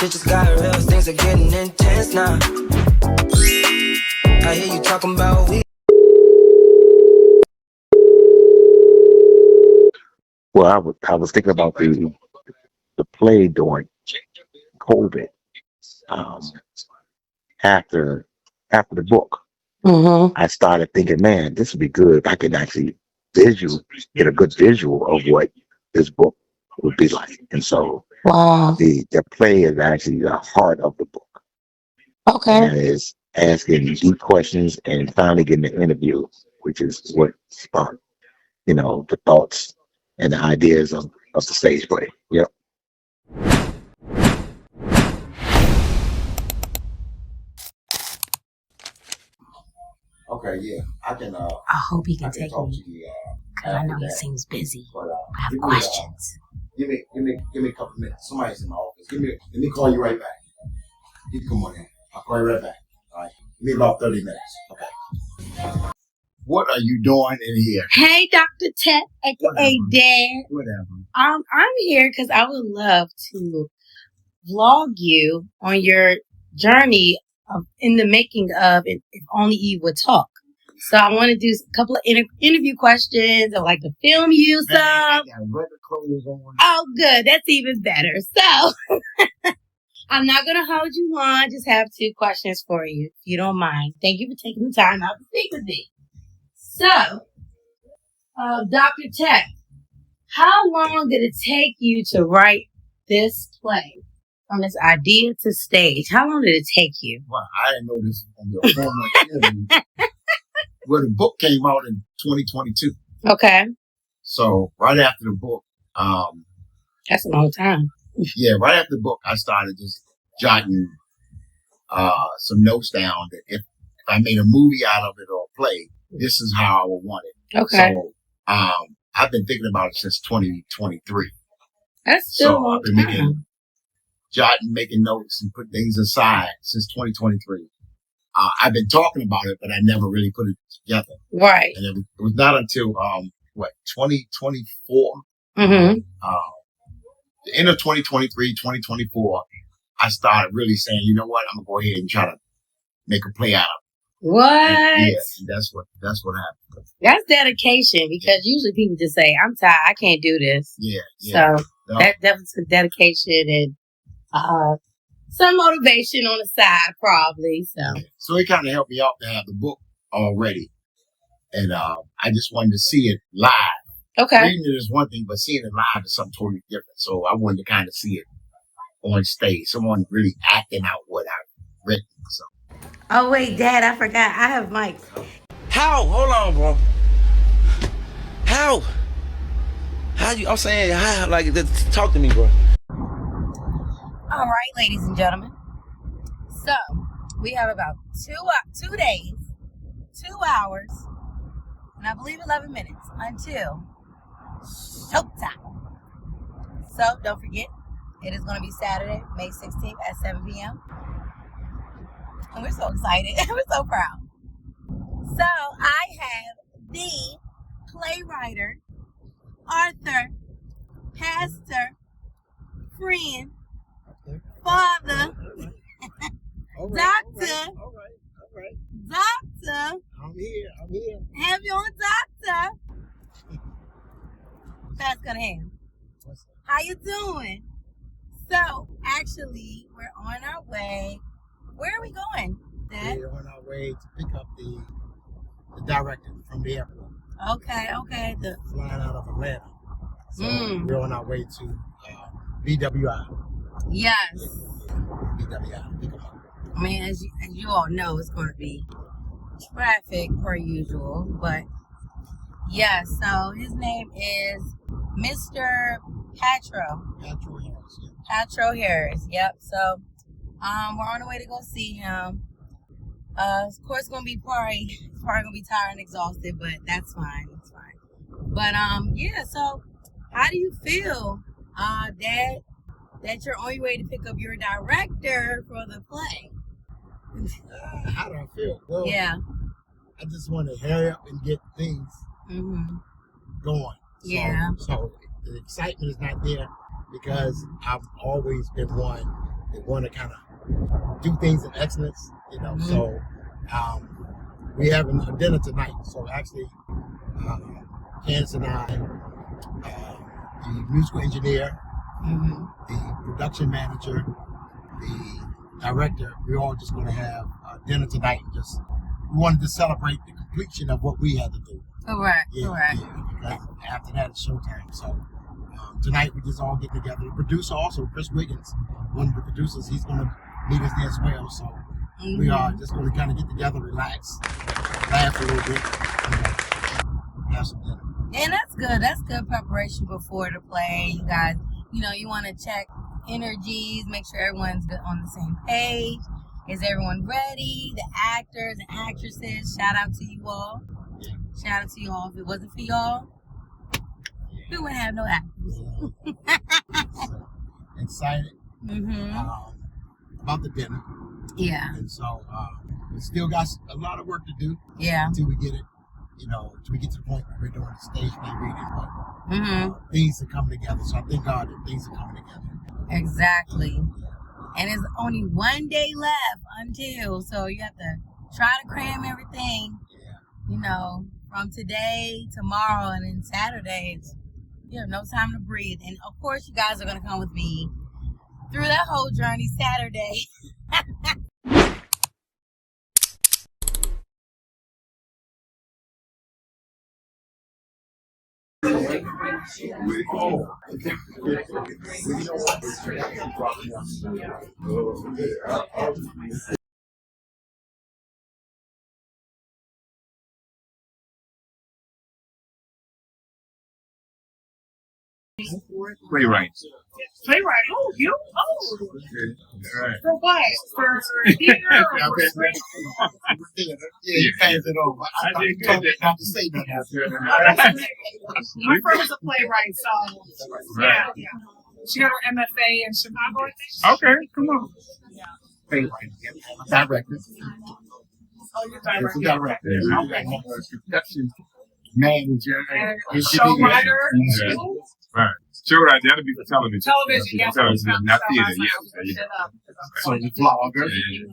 Shit just got real, things are getting intense now. I hear you talking about we. Well, I was thinking about the play during COVID, um, after after the book. Mm-hmm. I started thinking, man, this would be good if I could actually get a good visual of what this book would be like. And so Wow. the play is actually the heart of the book, and Okay. that is asking deep questions and finally getting the interview, which is what sparked, the thoughts and the ideas of the stage play. Yep. Okay, yeah, I can. I hope he can take talk me to you. because I know he that. seems busy. But I have give questions. me, give me a couple minutes. Somebody's in my office. Let me call you right back. You can come on in. I'll call you right back. All right, give me about 30 minutes. Okay. What are you doing in here? Hey, Dr. Tech, aka Dad. Whatever. I'm here because I would love to vlog you on your journey in the making of If Only Eve Would Talk. So I want to do a couple of interview questions. I'd like to film you some. I got regular clothes on. Oh, good. That's even better. So I'm not going to hold you long. Just have 2 questions for you, if you don't mind. Thank you for taking the time out to speak with me. So, Dr. Tech, how long did it take you to write this play? From this idea to stage, how long did it take you? Well, I didn't know this on your former interview. Well, the book came out in 2022. Okay. So right after the book, That's a long time. yeah, right after the book, I started just jotting some notes down that if I made a movie out of it or a play, this is how I would want it. Okay. So I've been thinking about it since 2023. That's still a So long I've been time. making notes and put things aside since 2023. I've been talking about it, but I never really put it together. Right. And it was not until 2024, Mm-hmm. the end of 2023, 2024, I started really saying, you know what, I'm gonna go ahead and try to make a play out of it. What? And that's what happened. That's dedication, because usually people just say, "I'm tired, I can't do this." Yeah. So that definitely took dedication and some motivation on the side, probably. So it kind of helped me out to have the book already, and I just wanted to see it live. Okay. Reading it is one thing, but seeing it live is something totally different. So I wanted to kind of see it on stage, someone really acting out what I've written. So. Oh wait, Dad, I forgot. I have mics. How? Hold on, bro. How? I'm saying, how? Like, talk to me, bro. All right, ladies and gentlemen. So we have about 2 days, 2 hours, and I believe 11 minutes until showtime. So don't forget, it is going to be Saturday, May 16th at 7 p.m. And we're so excited. We're so proud. So I have the playwriter, author, pastor, friend, father, doctor, doctor. I'm here. Have you on doctor? Pastor Cunningham. How you doing? So, actually, we're on our way. Where are we going, Dad? We're on our way to pick up the director from the airport. Okay. Flying out of Atlanta. So we're on our way to BWI. Yes. BWI. Pick 'em up. I mean, as you all know, it's going to be traffic per usual. But, yeah, so his name is Mr. Patro Harris. Yeah. Patro Harris. Yep. So, we're on the way to go see him. Of course, it's gonna be probably gonna be tired and exhausted, but that's fine. It's fine. But yeah. So, how do you feel, Dad, that you're on your way to pick up your director for the play? How do I feel? Well, Yeah. I just want to hurry up and get things going. Yeah. So the excitement is not there because I've always been one they want to kind of do things in excellence, you know. So we having a dinner tonight. So actually, Candace and I, the musical engineer, the production manager, the director, we're all just going to have dinner tonight. And we wanted to celebrate the completion of what we had to do. Correct. Because after that, it's showtime. So tonight we just all get together. The producer also, Chris Wiggins, one of the producers, he's going to meet us there as well. So we are just going to kind of get together, relax, laugh a little bit, and have some dinner. And that's good. That's good preparation before the play. You guys, you want to check energies, make sure everyone's on the same page. Is everyone ready? The actors and actresses, shout out to you all. Shout out to you all. If it wasn't for y'all, we wouldn't have no actors. So, excited about the dinner. Yeah. And so we still got a lot of work to do. Yeah. Until we get it, until we get to the point where we're doing the stage play reading. But things are coming together. So I thank God that things are coming together. Exactly. And it's only one day left until, so you have to try to cram everything, from today, tomorrow, and then Saturday. It's, no time to breathe. And of course, you guys are going to come with me through that whole journey Saturday. Playwright. Playwright. Oh, you? Oh. All right. For what? For theater or for screen? Yeah, you passed it over. I did told good. you not to say nothing. My friend was a playwright, so yeah. She got her MFA in Chicago, I think. Okay, come on. Playwright. Director. Oh, you're director. Director. Yeah. Okay. Production manager. And show writer. Yeah. Right. Sure, right. That'll be for television. Television, yes. Television, not theater. Yeah. So the vlogger.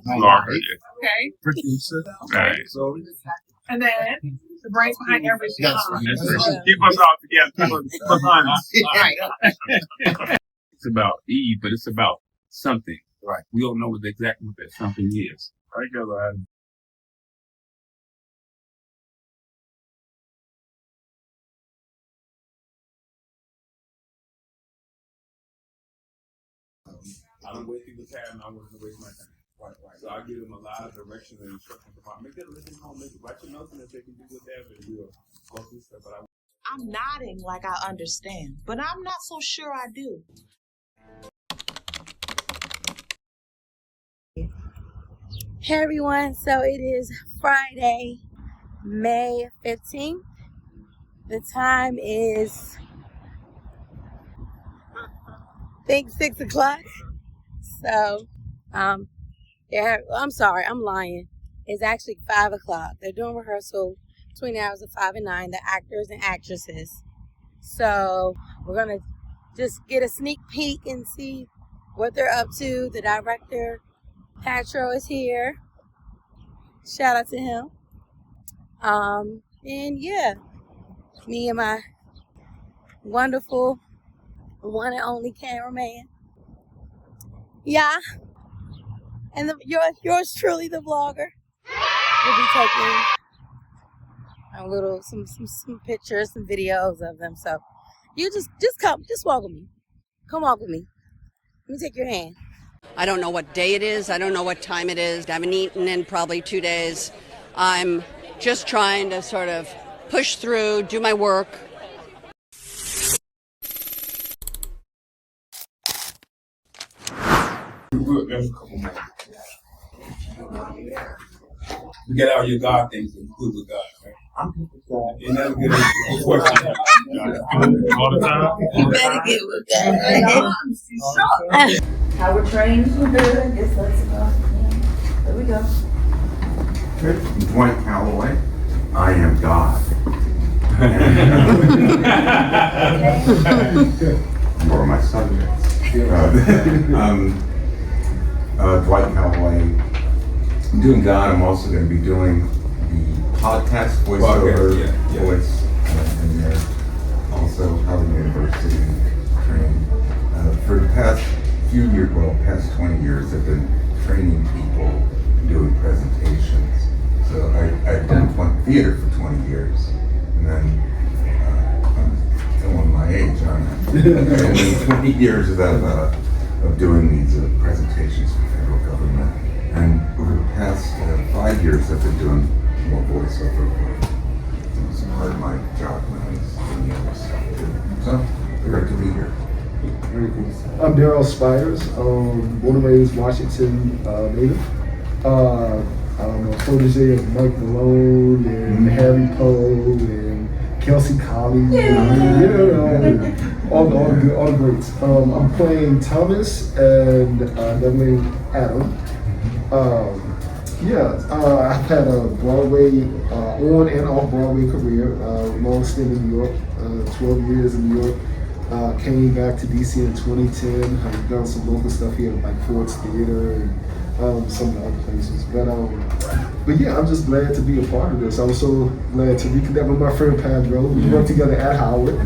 Vlogger, yeah. Okay. Producer. Right. So And then the brains behind everything. That's huh? Right. Keep us all together. Keep us honest. It's about Eve, but it's about something. Right. We don't know exactly what that something is. Right, guys? I don't waste people's time, and I wasn't to waste my time. Right. So I give them a lot of direction and instructions about make that listen home, make it write your notes, and if they can do whatever, we'll go through stuff. But I'm nodding like I understand, but I'm not so sure I do. Hey everyone, so it is Friday, May 15th. The time is, I think, 6 o'clock. So, I'm sorry, I'm lying. It's actually 5 o'clock. They're doing rehearsal between the hours of 5 and 9, the actors and actresses. So, we're going to just get a sneak peek and see what they're up to. The director, Patro, is here. Shout out to him. And yeah, me and my wonderful one and only cameraman. Yeah. And yours truly, the vlogger. We'll be taking some pictures, some videos of them. So you just walk with me. Come walk with me. Let me take your hand. I don't know what day it is. I don't know what time it is. I haven't eaten in probably 2 days. I'm just trying to sort of push through, do my work. you get all your God things and good with God, right? You never get a question. All the time? You better get with that. How we're trained, we're good. I guess that's about it. There we go. Dwight Calloway, I am God. Or my subjects. Dwight Calloway. I'm doing God. I'm also going to be doing the podcast voiceover voice in there. Also, Howard University training. For the past few years, past 20 years, I've been training people doing presentations. So I've done theater for 20 years. And then I'm telling my age on it. 20 years of doing these presentations for federal government. And over the past 5 years, I've been doing more voiceover work. It's part of my job when I was doing the other stuff too. So, great to be here. I'm Daryl Spiders, born and raised Washington native. I'm a protege of Mike Malone and Harry Poe and Kelsey Colley, all the greats. I'm playing Thomas and doubling Adam. I've had a Broadway, on and off Broadway career, long stint in New York, 12 years in New York. Came back to DC in 2010. I've done some local stuff here like Ford's Theater and some of the other places. But yeah, I'm just glad to be a part of this. I was so glad to reconnect with my friend Pedro. We worked together at Howard for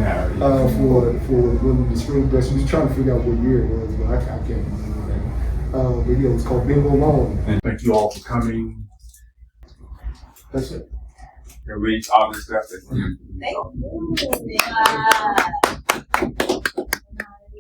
one of the spring breaks. We was trying to figure out what year it was, but I can't remember that. But yeah, it was called Bingo Long. And thank you all for coming. That's it. And read all this stuff that's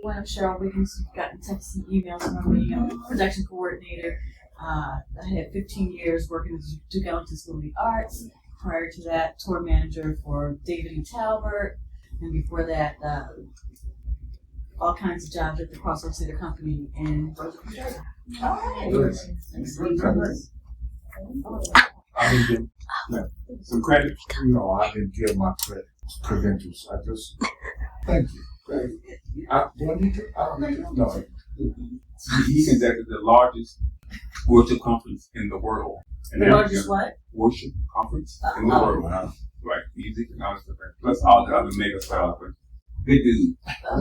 I'm Cheryl Wiggins. Gotten texts and emails from me. I'm a production coordinator. I had 15 years working at the Duke Ellington School of the Arts. Prior to that, tour manager for David E. Talbert. And before that, all kinds of jobs at the Crossroads Theater Company in Brunswick, New Jersey. I didn't give some credit. No, I didn't give my credentials. I just thank you. I don't need to. I don't need to know. He conducted the largest worship conference in the world. The largest what? Worship conference in the world. Right, music and all that stuff. Plus all the other mega stars. But good dude.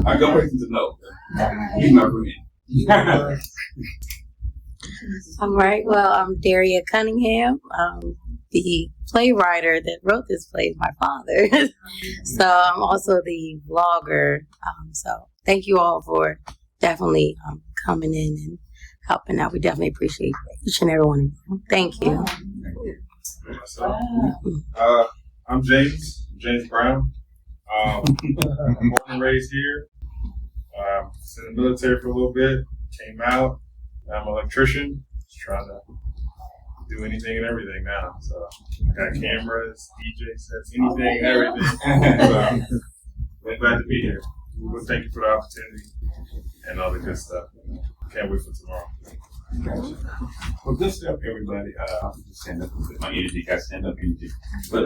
I go person to know. He's my friend. All right. Well, I'm Daria Cunningham. The playwright that wrote this play is my father. So I'm also the vlogger. So thank you all for definitely coming in and helping out. We definitely appreciate each and every one of you. Thank you. I'm James Brown. Born and raised here. Was in the military for a little bit. Came out. I'm an electrician. Just trying to do anything and everything now. So I got cameras, DJ sets, anything and everything. So we're glad to be here. Well, thank you for the opportunity and all the good stuff. Can't wait for tomorrow. Well, good stuff, everybody. I'll just stand up with my energy. Got stand up energy. But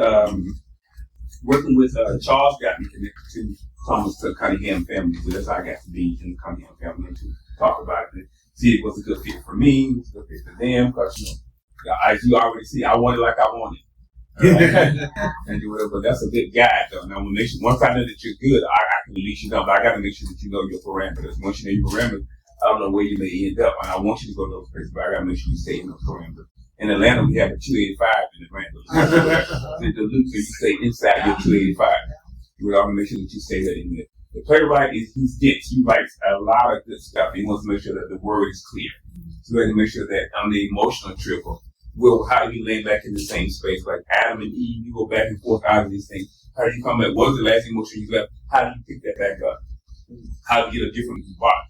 working with Charles got me connected to Thomas to Cunningham family. So that's how I got to be in the Cunningham family and to talk about it. And see, it was a good fit for me. It was a good fit for them because as you already see, I want it like I want it. And do whatever. But that's a good guide, though. Now, once I know that you're good, I can release you down. But I got to make sure that you know your parameters. Once you know your parameters, I don't know where you may end up. And I want you to go to those places, but I got to make sure you stay in those parameters. In Atlanta, we have a 285 in Atlanta. In Duluth, so you stay inside your 285. You would always make sure that you stay there in there. The playwright he's dense. He writes a lot of good stuff. He wants to make sure that the word is clear. So we have to make sure that on the emotional trip, how do you land back in the same space? Like Adam and Eve, you go back and forth out of these things. How do you come back? What was the last emotion you left? How do you pick that back up? How do you get a different vibe?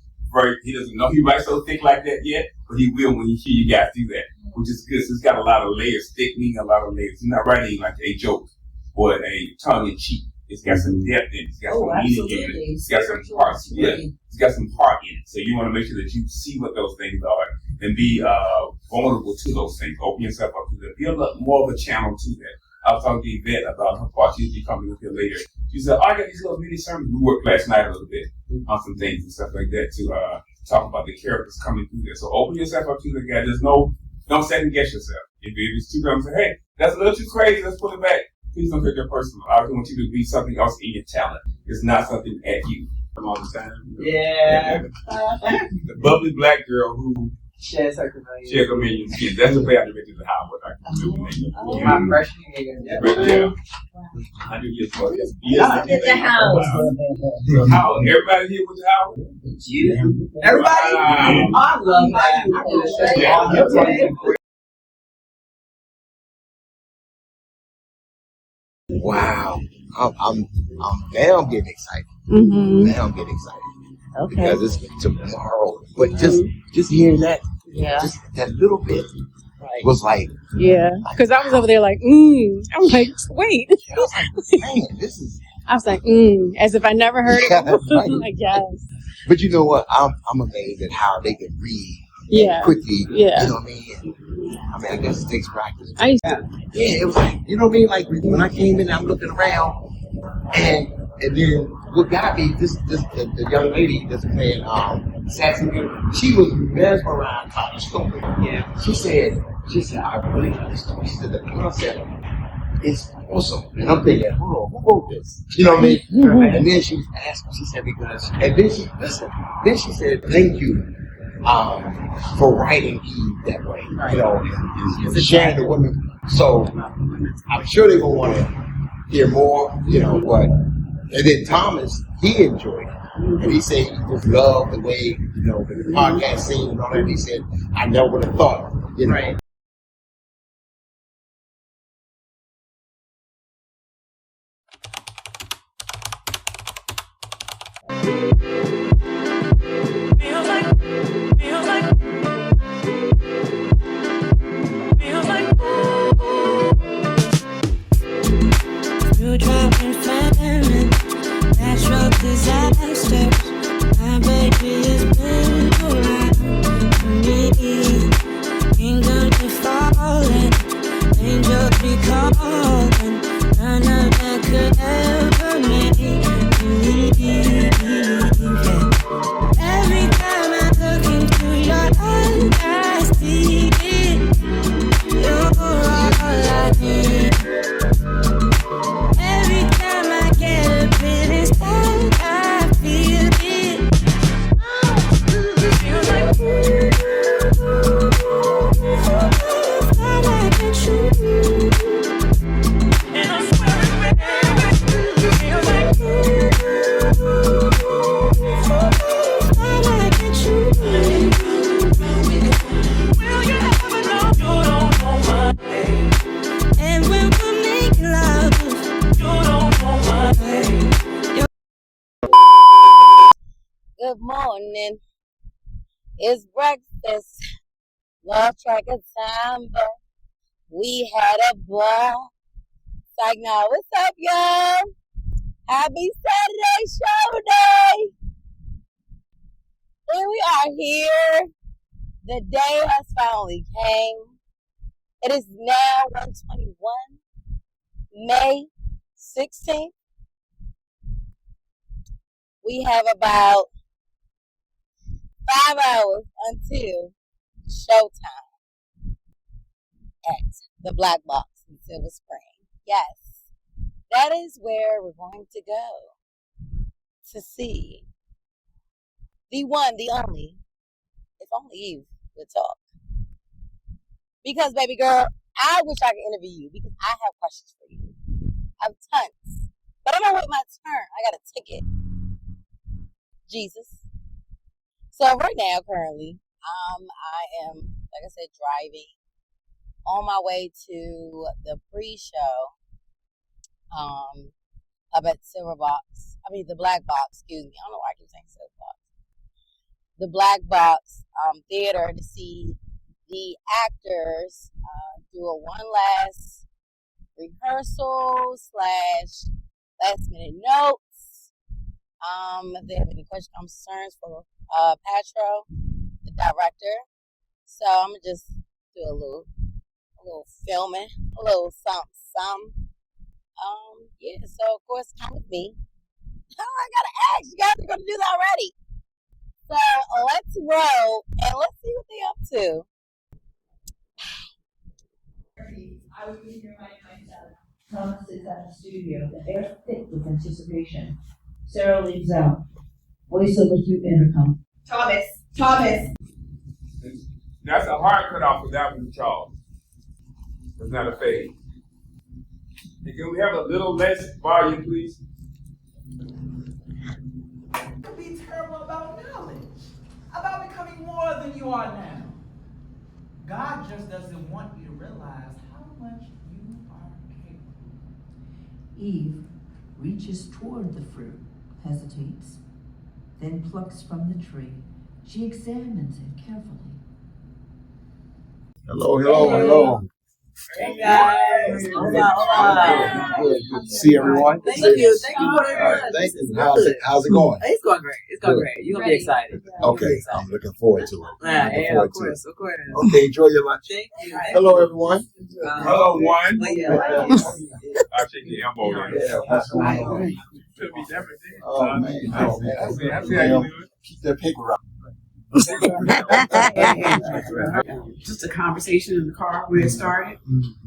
He doesn't know he writes so thick like that yet, but he will when you hear you guys do that, which is good. So it's got a lot of layers, thickening, a lot of layers. He's not writing like a joke or a tongue-in-cheek. It's got some depth in it. It's got some meaning in it. It's got some heart. Yeah, it's got some heart in it. So you want to make sure that you see what those things are and be vulnerable to those things. Open yourself up to that. Build up more of a channel to that. I was talking to Yvette about her part. She'll be coming up here later. She said, I got these little mini sermons. We worked last night a little bit on some things and stuff like that to talk about the characters coming through there. So open yourself up to the guy. Don't second guess yourself. If it's too dumb, say, hey, that's a little too crazy. Let's pull it back. Please don't take it personal. I just want you to be something else in your talent. It's not something at you. All the time. Yeah. The bubbly black girl who Share Circle Millions. Share Millions. Yeah, that's the way I directed the Howard. My freshman year. Yeah. I do get for this. The house. Howard. Everybody here with the Howard? You. Everybody? Wow. I love that. Wow. I'm now getting excited. Now I'm getting excited. Okay. Because it's tomorrow. But just hearing that, just that little bit was like, yeah. Because I was over there like, I'm like, wait. I was like, man, this is. I was like, as if I never heard it before. Right. Like, yes. But you know what? I'm amazed at how they can read quickly. Yeah. You know what I mean? I guess it takes practice. It was like, you know what I mean? Like when I came in, I'm looking around, and then what got me, the young lady that's playing saxophone, she was mesmerized by the story. Yeah. She said, I really love the story. She said the concept is awesome. And I'm thinking, hold on, who wrote this? You know what I mean? And then she was asking, she said, because, and then she said, thank you for writing Eve that way. You know, and sharing the women. So I'm sure they're going to want to hear more, you know, but, and then Thomas, he enjoyed it. And he said he just loved the way, you know, the podcast scene and all that. He said, I never would have thought, you know. Right. Natural disasters. My baby is built around me. Kingdom be falling, angels be calling. None of that could ever make me leave. Every time I look into your eyes, I see it. You're all I need. Every time I get a bit inside, I feel it. Feels like I like it true. And I swear it, baby. Feels like I like it true. Will you ever know you don't know my name? And when we make love, good morning. It's breakfast. Lost track of time, but we had a ball. It's like, now, what's up, y'all? Happy Saturday show day. Here we are here. The day has finally came. It is now 1:21, May 16th. We have about 5 hours until showtime at the Black Box in Silver Spring. Yes, that is where we're going to go to see the one, the only, if only Eve would talk. Because, baby girl, I wish I could interview you because I have questions for you. I have tons. But I'm going to wait my turn. I got a ticket. Jesus. So right now, currently, I am, like I said, driving on my way to the pre-show up at the Black Box, excuse me. I don't know why I keep saying Silver Box. The Black Box Theater to see the actors do a one last rehearsal / last minute notes. If they have any questions, concerns for Patro, the director. So I'm gonna just do a little filming, a little something. Yeah. So of course, come with me. Oh, I gotta ask you guys are gonna do that already. So let's roll and let's see what they up to. I would be reminding myself. Thomas is at the studio. The air thick with anticipation. Sarah leaves out. Voiceover through intercom. Thomas. That's a hard cutoff for that one, Charles. It's not a fade. And can we have a little less volume, please? Be terrible about knowledge, about becoming more than you are now. God just doesn't want you to realize how much you are capable. Eve reaches toward the fruit, hesitates, then plucks from the tree. She examines it carefully. Hello. Hey guys. Hola. Good to see everyone. Thank you for that. Thank you. How's it going? It's going great. It's going great. You're gonna be excited. Okay, I'm looking forward to it. Yeah, of course. Okay, enjoy your lunch. Thank you. Hello, everyone. Hello, one. I'll take the elbow there. Oh, man. Keep that paper out. Just a conversation in the car where it started,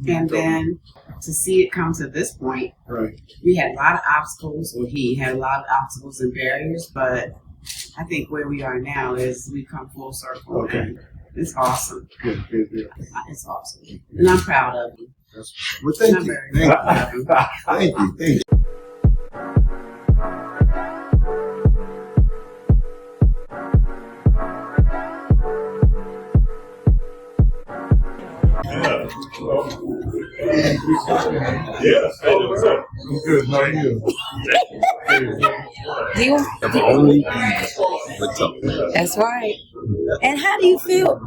and then to see it come to this point. Right. We had a lot of obstacles, or he had a lot of obstacles and barriers, but I think where we are now is we come full circle. Okay. And it's awesome. Good. It's awesome, and I'm proud of you. Well, thank I'm you. very proud of you. Thank you. Yes. Good. How are you? That's right. And how do you feel,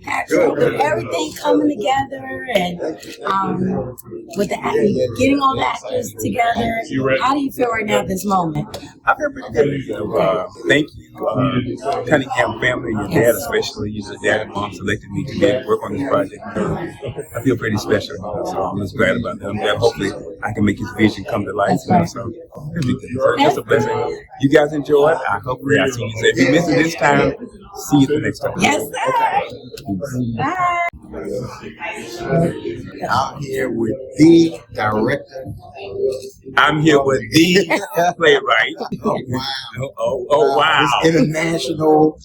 Patrick, with everything coming together and with the getting all the actors together? How do you feel right now at this moment? I feel pretty good. Thank you, Cunningham family, your dad especially. Your dad and mom selected me to be able to work on this project. I feel pretty special, so I'm just glad about that. I'm glad hopefully I can make his vision come to life. So it'll be good. So it's a blessing. You guys enjoy it. I hope I see you. So if you miss it this time, see you the next time. Yes, sir. Bye. I'm here with the director. I'm here with the playwright. Oh, wow. Oh, wow. It's international.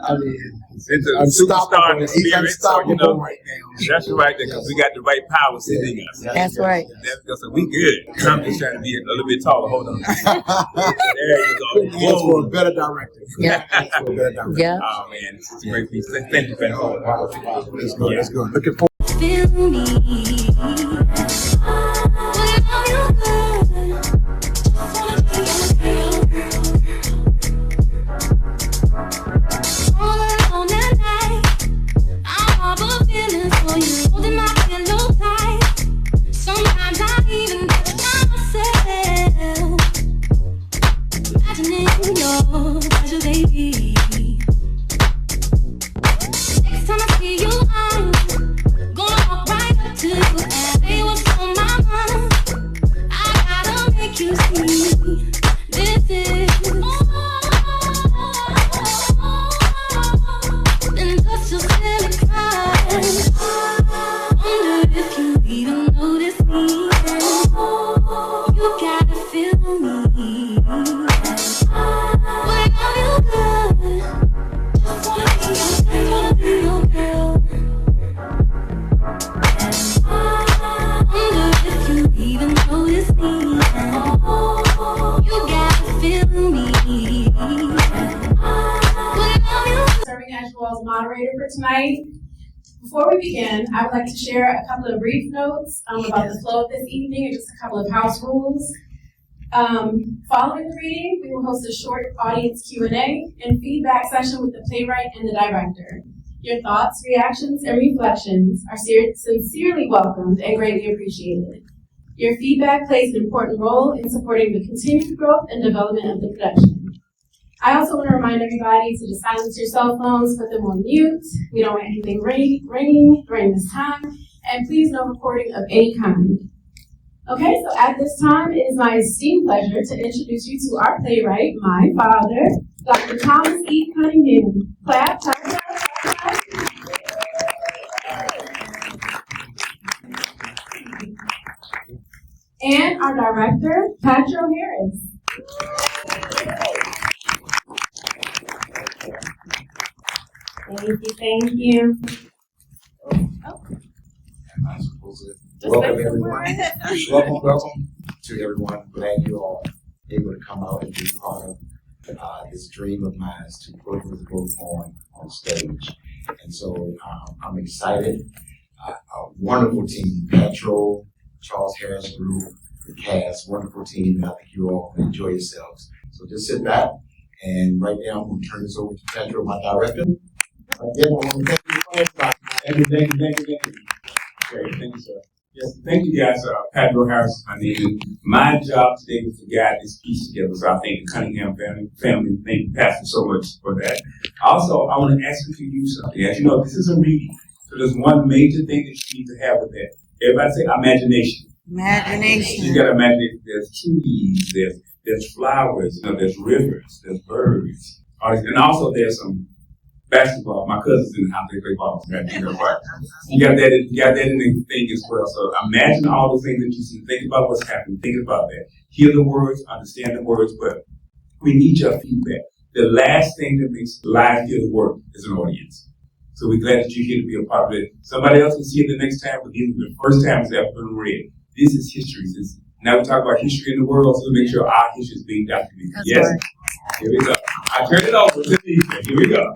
I mean, it's a superstar in the He's spirit. unstoppable So, right now. That's right, because we got the right power sitting in us. That's right. So we good. I'm just trying to be a little bit taller. Hold on. There you go. Yes, for a better director. Yeah. For a better director. Yeah. Oh man, it's a great piece. Thank you for that. Let's go. Let's go. Looking forward. Feel me. All alone at night, I harbor feelings for you, holding my pillow tight. Sometimes I even myself, imagining your pleasure, baby. Next time I see you, I'm gonna walk right up to you and say what's on my mind. I gotta make you see this is and that's just silly cries. Wonder if you even notice me. You gotta feel me. When I feel good, just wanna be your girl. Wonder if you even notice me. You gotta feel me. Serving as you all's moderator for tonight. Before we begin, I would like to share a couple of brief notes about the flow of this evening and just a couple of house rules. Following the reading, we will host a short audience Q&A and feedback session with the playwright and the director. Your thoughts, reactions, and reflections are sincerely welcomed and greatly appreciated. Your feedback plays an important role in supporting the continued growth and development of the production. I also want to remind everybody to just silence your cell phones, put them on mute. We don't want anything ringing during this time, and please no recording of any kind. Okay, so at this time, it is my esteemed pleasure to introduce you to our playwright, my father, Dr. Thomas E. Cunningham. Clap, clap, clap, clap. And our director, Patrick Harris. Thank you. Welcome everyone. Welcome to everyone. Glad you're all able to come out and be part of this dream of mine is to work with the group on stage. And so I'm excited. A wonderful team, Petro, Charles Harris Group, the cast, wonderful team, and I think you all will enjoy yourselves. So just sit back, and right now I'm going to turn this over to Petro, my director. Right there, I want to thank you. Thank you. Okay, thank you, sir. Yes, thank you guys. Pedro Harris is my name. My job today was to guide this piece together. So I thank the Cunningham family. Thank you, Pastor, so much for that. Also, I want to ask you to use something. As you know, this is a reading. So there's one major thing that you need to have with that. Everybody say imagination. Imagination. You got to imagine there's trees, there's flowers, there's rivers, there's birds. And also there's some basketball. My cousin's in the house, they play ball. You got that in the thing as well. So imagine all those things that you see. Think about what's happening. Think about that. Hear the words, understand the words, but we need your feedback. The last thing that makes live theater work is an audience. So we're glad that you're here to be a part of it. Somebody else can see it the next time, but this is the first time it's ever been read. This is history. Now we talk about history in the world, so we make sure our history is being documented. That's yes? right. Here we go. I turn it over to Lisa. Here we go.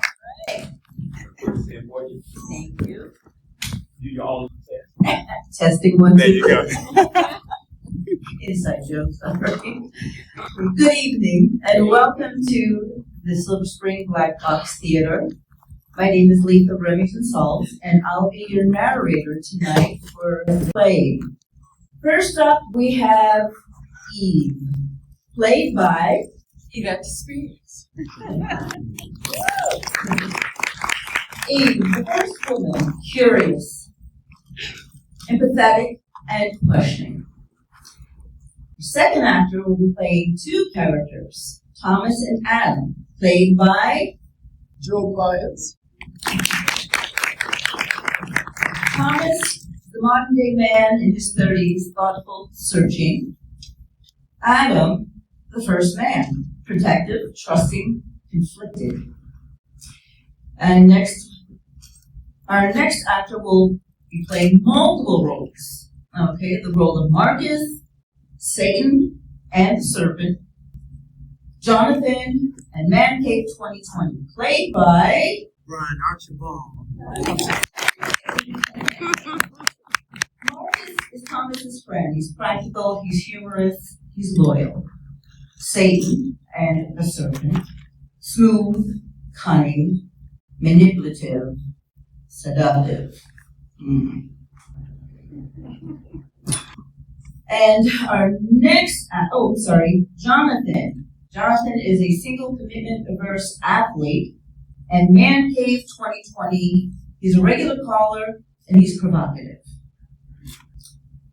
Thank you. Do your own test. Testing one, There you two. go. Inside jokes. All right. Good evening and welcome to the Silver Spring Black Box Theater. My name is Letha Remington Saltz, and I'll be your narrator tonight for the play. First up, we have Eve, played by Yvette Spears. Eve, the first woman, curious, empathetic, and questioning. The second actor will be playing two characters, Thomas and Adam, played by Joe Lyons. Thomas, the modern day man in his 30s, thoughtful, searching. Adam, the first man, protective, trusting, conflicted. And our next actor will be playing multiple roles. Okay, the role of Marcus, Satan, and the serpent, Jonathan, and Man Cave 2020, played by Ron Archibald. Marcus is Thomas's friend. He's practical, he's humorous, he's loyal. Satan and the serpent, smooth, cunning, manipulative, seductive. And our next, Jonathan. Jonathan is a single commitment averse athlete, and Man Cave 2020, he's a regular caller and he's provocative.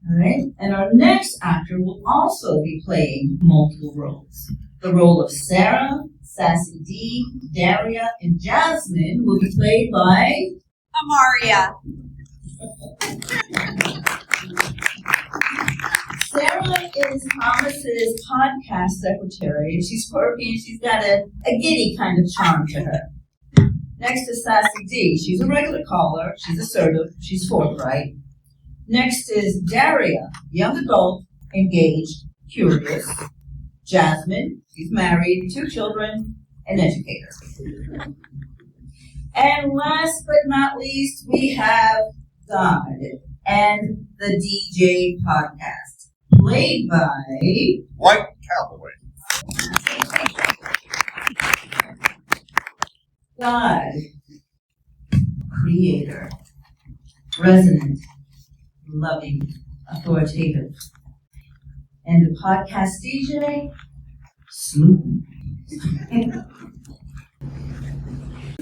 All right, and our next actor will also be playing multiple roles. The role of Sarah, Sassy D, Daria, and Jasmine will be played by Amaria. Sarah is Thomas's podcast secretary. She's quirky and she's got a giddy kind of charm to her. Next is Sassy D. She's a regular caller. She's assertive. She's forthright. Next is Daria, young adult, engaged, curious. Jasmine, she's married, 2 children, an educator. And last but not least, we have God and the DJ podcast, played by White Calloway. God, creator, resonant, loving, authoritative, and the podcast DJ, smooth.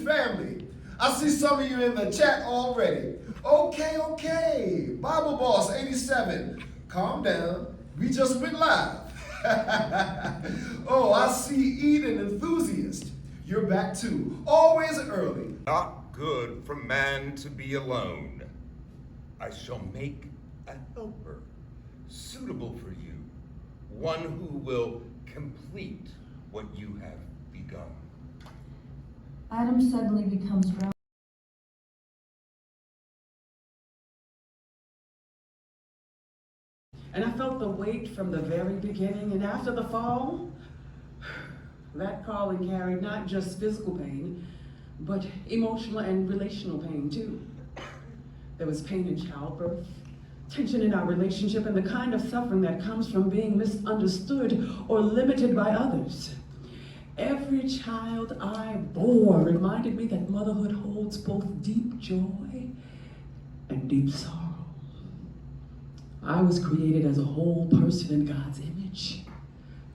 Family, I see some of you in the chat already. Okay. Bible Boss 87, calm down. We just went live. Oh, I see Eden Enthusiast. You're back too. Always early. Not good for man to be alone. I shall make a helper suitable for you, one who will complete what you have begun. Adam suddenly becomes felt the weight from the very beginning, and after the fall, that calling carried not just physical pain, but emotional and relational pain too. There was pain in childbirth, tension in our relationship, and the kind of suffering that comes from being misunderstood or limited by others. Every child I bore reminded me that motherhood holds both deep joy and deep sorrow. I was created as a whole person in God's image,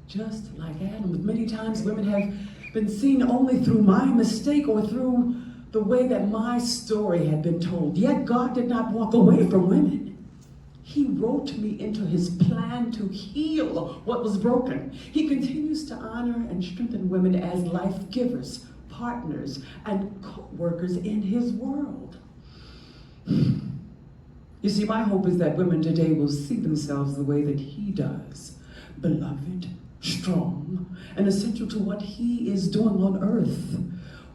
just like Adam. But many times women have been seen only through my mistake or through the way that my story had been told. Yet God did not walk away from women. He wrote me into his plan to heal what was broken. He continues to honor and strengthen women as life givers, partners, and co-workers in his world. You see, my hope is that women today will see themselves the way that he does, beloved, strong, and essential to what he is doing on earth.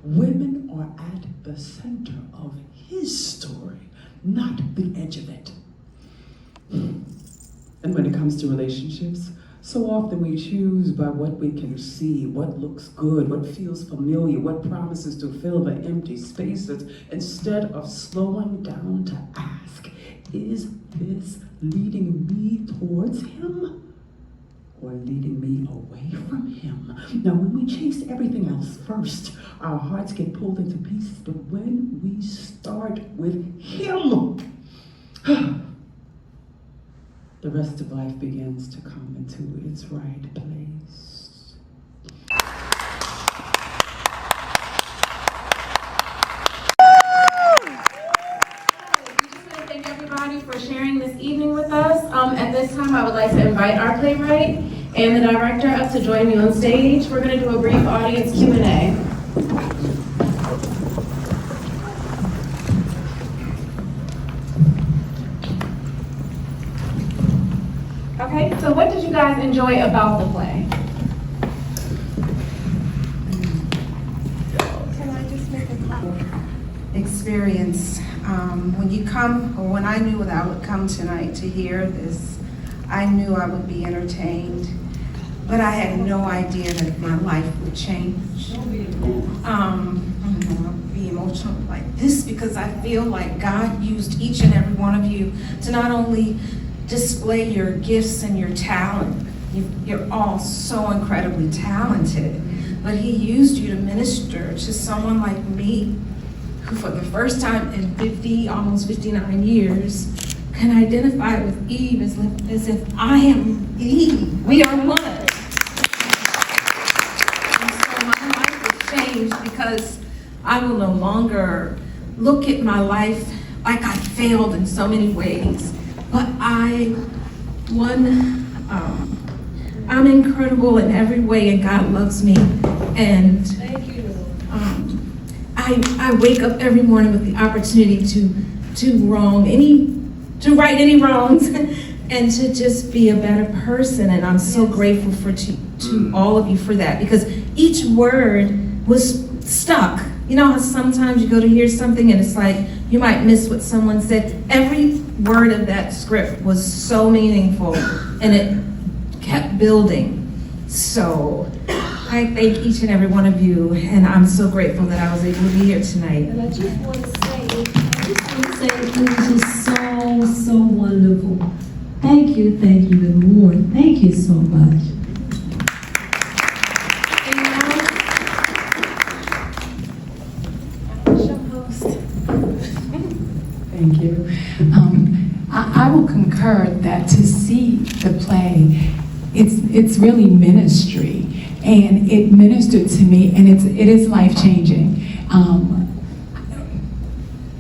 Women are at the center of his story, not the edge of it. And when it comes to relationships, so often we choose by what we can see, what looks good, what feels familiar, what promises to fill the empty spaces, instead of slowing down to ask, is this leading me towards him or leading me away from him? Now, when we chase everything else first, our hearts get pulled into pieces, but when we start with him, the rest of life begins to come into its right place. Thank everybody for sharing this evening with us. At this time, I would like to invite our playwright and the director up to join me on stage. We're going to do a brief audience Q&A. Okay, so what did you guys enjoy about the play? Can I just make a comment? Experience. When you come, or when I knew that I would come tonight to hear this, I knew I would be entertained, but I had no idea that my life would change. I would be emotional like this because I feel like God used each and every one of you to not only display your gifts and your talent. You're all so incredibly talented, but he used you to minister to someone like me, who for the first time in 50, almost 59 years, can identify with Eve as if I am Eve. We are one. And so my life has changed because I will no longer look at my life like I failed in so many ways. But I'm incredible in every way, and God loves me. And I wake up every morning with the opportunity to right any wrongs, and to just be a better person. And I'm so grateful to all of you for that, because each word was stuck. You know how sometimes you go to hear something and it's like you might miss what someone said. Every word of that script was so meaningful, and it kept building. So I thank each and every one of you, and I'm so grateful that I was able to be here tonight. And I just want to say it was just so wonderful. Thank you, and more. Thank you so much. Thank you. I will concur that to see the play, it's really ministry, and it ministered to me, and it is life-changing.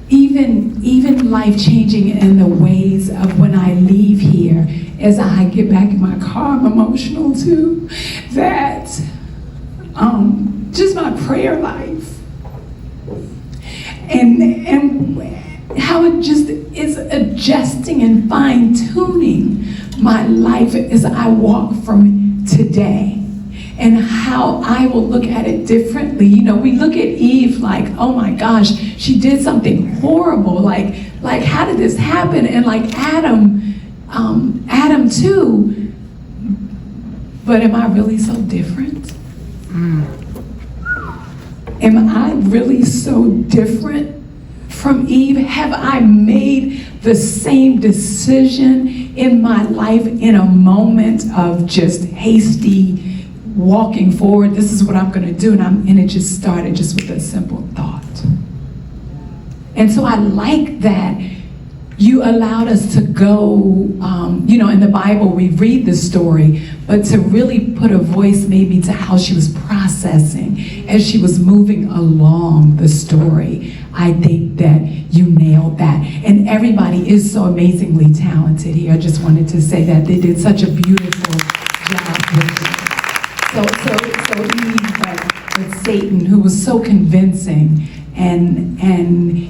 Even life-changing in the ways of when I leave here, as I get back in my car, I'm emotional too, that just my prayer life, and how it just is adjusting and fine-tuning my life as I walk from today, and how I will look at it differently. You know, we look at Eve like, oh my gosh, she did something horrible, like how did this happen? And like Adam, Adam too, but am I really so different? Am I really so different from Eve? Have I made the same decision in my life in a moment of just hasty walking forward? This is what I'm gonna do, and it just started just with a simple thought. And so I like that you allowed us to go, in the Bible we read the story, but to really put a voice maybe to how she was processing as she was moving along the story. I think that you nailed that. And everybody is so amazingly talented here. I just wanted to say that they did such a beautiful job with it. So Eve, with Satan, who was so convincing, and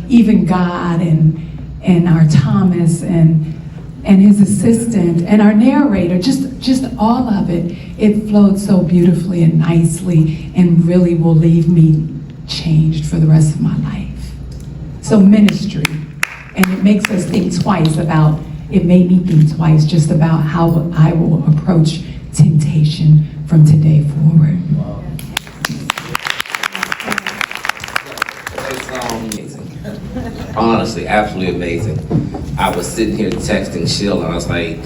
even God and our Thomas and his assistant and our narrator, just all of it, it flowed so beautifully and nicely and really will leave me changed for the rest of my life. So ministry, and it makes us think twice about, it made me think twice just about how I will approach temptation from today forward. Honestly, absolutely amazing. I was sitting here texting Sheila, and I was like,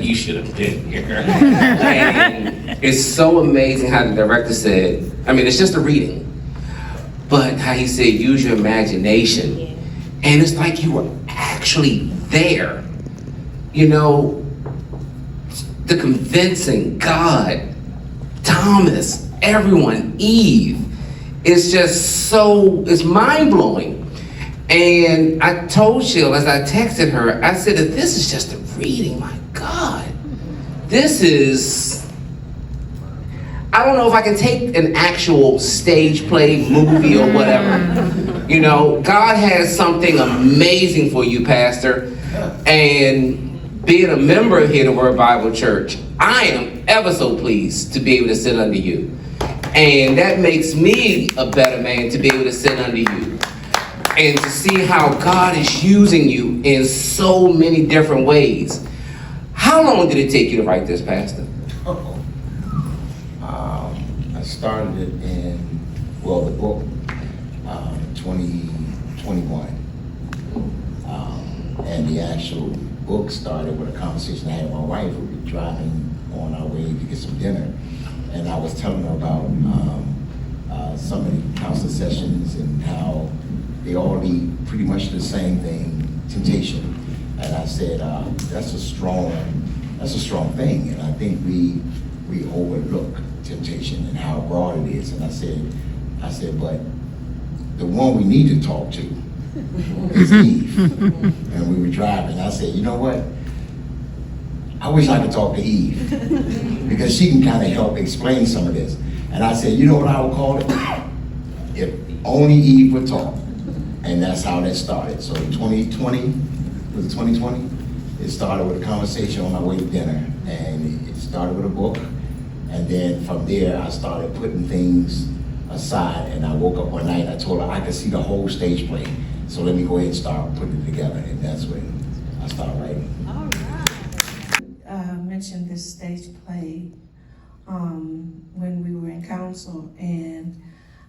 you should have been here. And it's so amazing how the director said, it's just a reading, but how he said, use your imagination. And it's like you were actually there. The convincing God, Thomas, everyone, Eve. It's just it's mind-blowing. And I told Sheila, as I texted her, I said, if this is just a reading, my God, this is, I don't know if I can take an actual stage play, movie, or whatever. God has something amazing for you, Pastor. And being a member here at Word Bible Church, I am ever so pleased to be able to sit under you. And that makes me a better man to be able to sit under you. And to see how God is using you in so many different ways. How long did it take you to write this, Pastor? I started it in, the book, 2021. And the actual book started with a conversation I had with my wife. We were driving on our way to get some dinner. And I was telling her about some of the counseling sessions and how they all lead pretty much the same thing, temptation. And I said, that's a strong thing. And I think we overlook temptation and how broad it is. And I said, but the one we need to talk to is Eve. And we were driving. I said, you know what? I wish I could talk to Eve because she can kind of help explain some of this. And I said, you know what I would call it? If only Eve would talk. And that's how that started. So 2020, was it 2020? It started with a conversation on my way to dinner. And it started with a book. And then from there, I started putting things aside. And I woke up one night, I told her I could see the whole stage play. So let me go ahead and start putting it together. And that's when I started writing. Mentioned this stage play when we were in council, and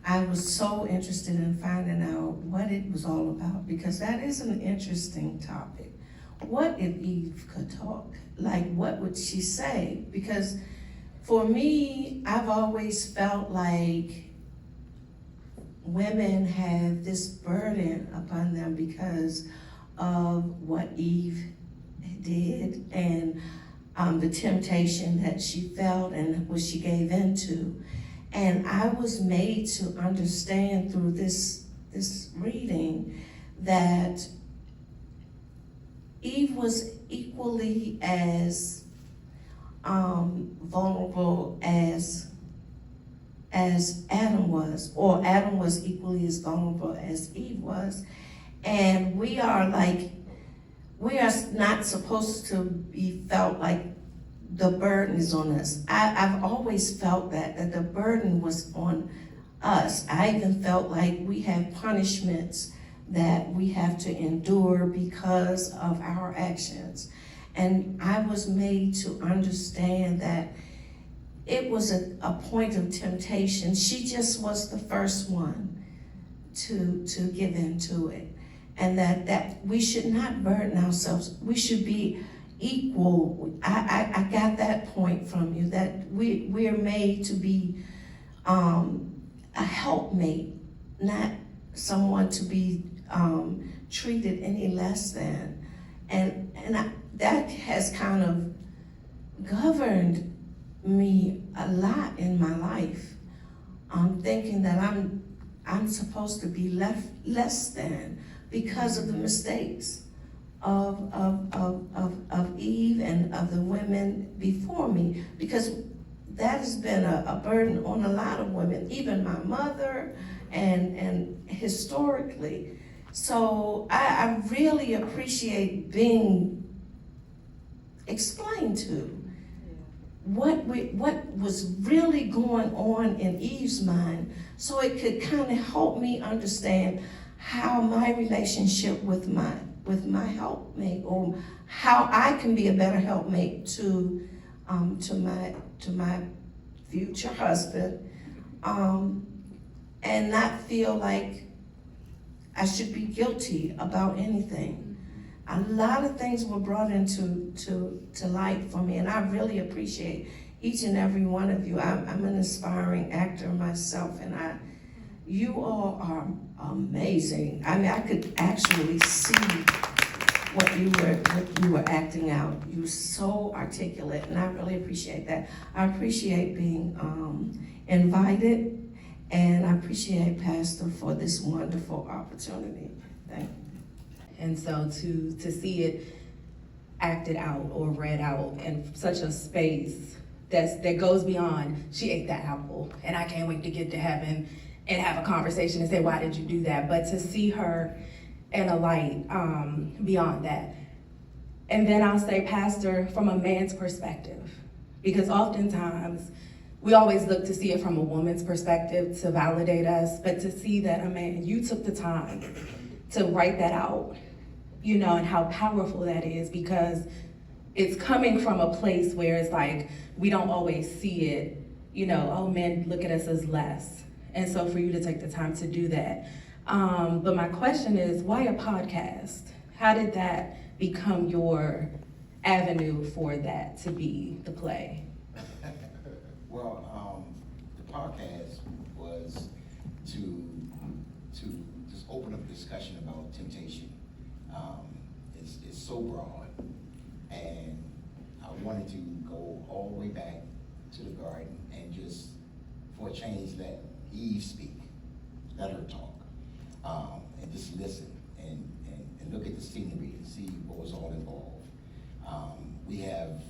I was so interested in finding out what it was all about, because that is an interesting topic. What if Eve could talk? Like, what would she say? Because for me, I've always felt like women have this burden upon them because of what Eve did and the temptation that she felt and what she gave into. And I was made to understand through this reading that Eve was equally as vulnerable as Adam was, or Adam was equally as vulnerable as Eve was. And we are not supposed to be felt like the burden is on us. I've always felt that the burden was on us. I even felt like we have punishments that we have to endure because of our actions. And I was made to understand that it was a point of temptation. She just was the first one to give into it. And that we should not burden ourselves. We should be equal. I got that point from you, that we are made to be a helpmate, not someone to be treated any less than. And that has kind of governed me a lot in my life. I'm thinking that I'm supposed to be less than because of the mistakes of Eve and of the women before me, because that has been a burden on a lot of women, even my mother, and historically. So I really appreciate being explained to what was really going on in Eve's mind, so it could kind of help me understand how my relationship with my helpmate, or how I can be a better helpmate to my future husband, and not feel like I should be guilty about anything. A lot of things were brought into light for me, and I really appreciate each and every one of you. I'm an aspiring actor myself, and you all are amazing. I mean, I could actually see what you were acting out. You were so articulate, and I really appreciate that. I appreciate being invited, and I appreciate Pastor for this wonderful opportunity. Thank you. And so to see it acted out or read out in such a space that goes beyond, she ate that apple and I can't wait to get to heaven and have a conversation and say, why did you do that? But to see her in a light beyond that. And then I'll say, Pastor, from a man's perspective, because oftentimes we always look to see it from a woman's perspective to validate us, but to see that a man, you took the time to write that out, you know, and how powerful that is, because it's coming from a place where it's like, we don't always see it, you know, oh, men look at us as less. And so for you to take the time to do that. But my question is, why a podcast? How did that become your avenue for that to be the play? Well, the podcast was to just open up a discussion about temptation. It's so broad, and I wanted to go all the way back to the garden and just, for a change, let Eve speak, let her talk, and just listen and look at the scenery and see what was all involved. We have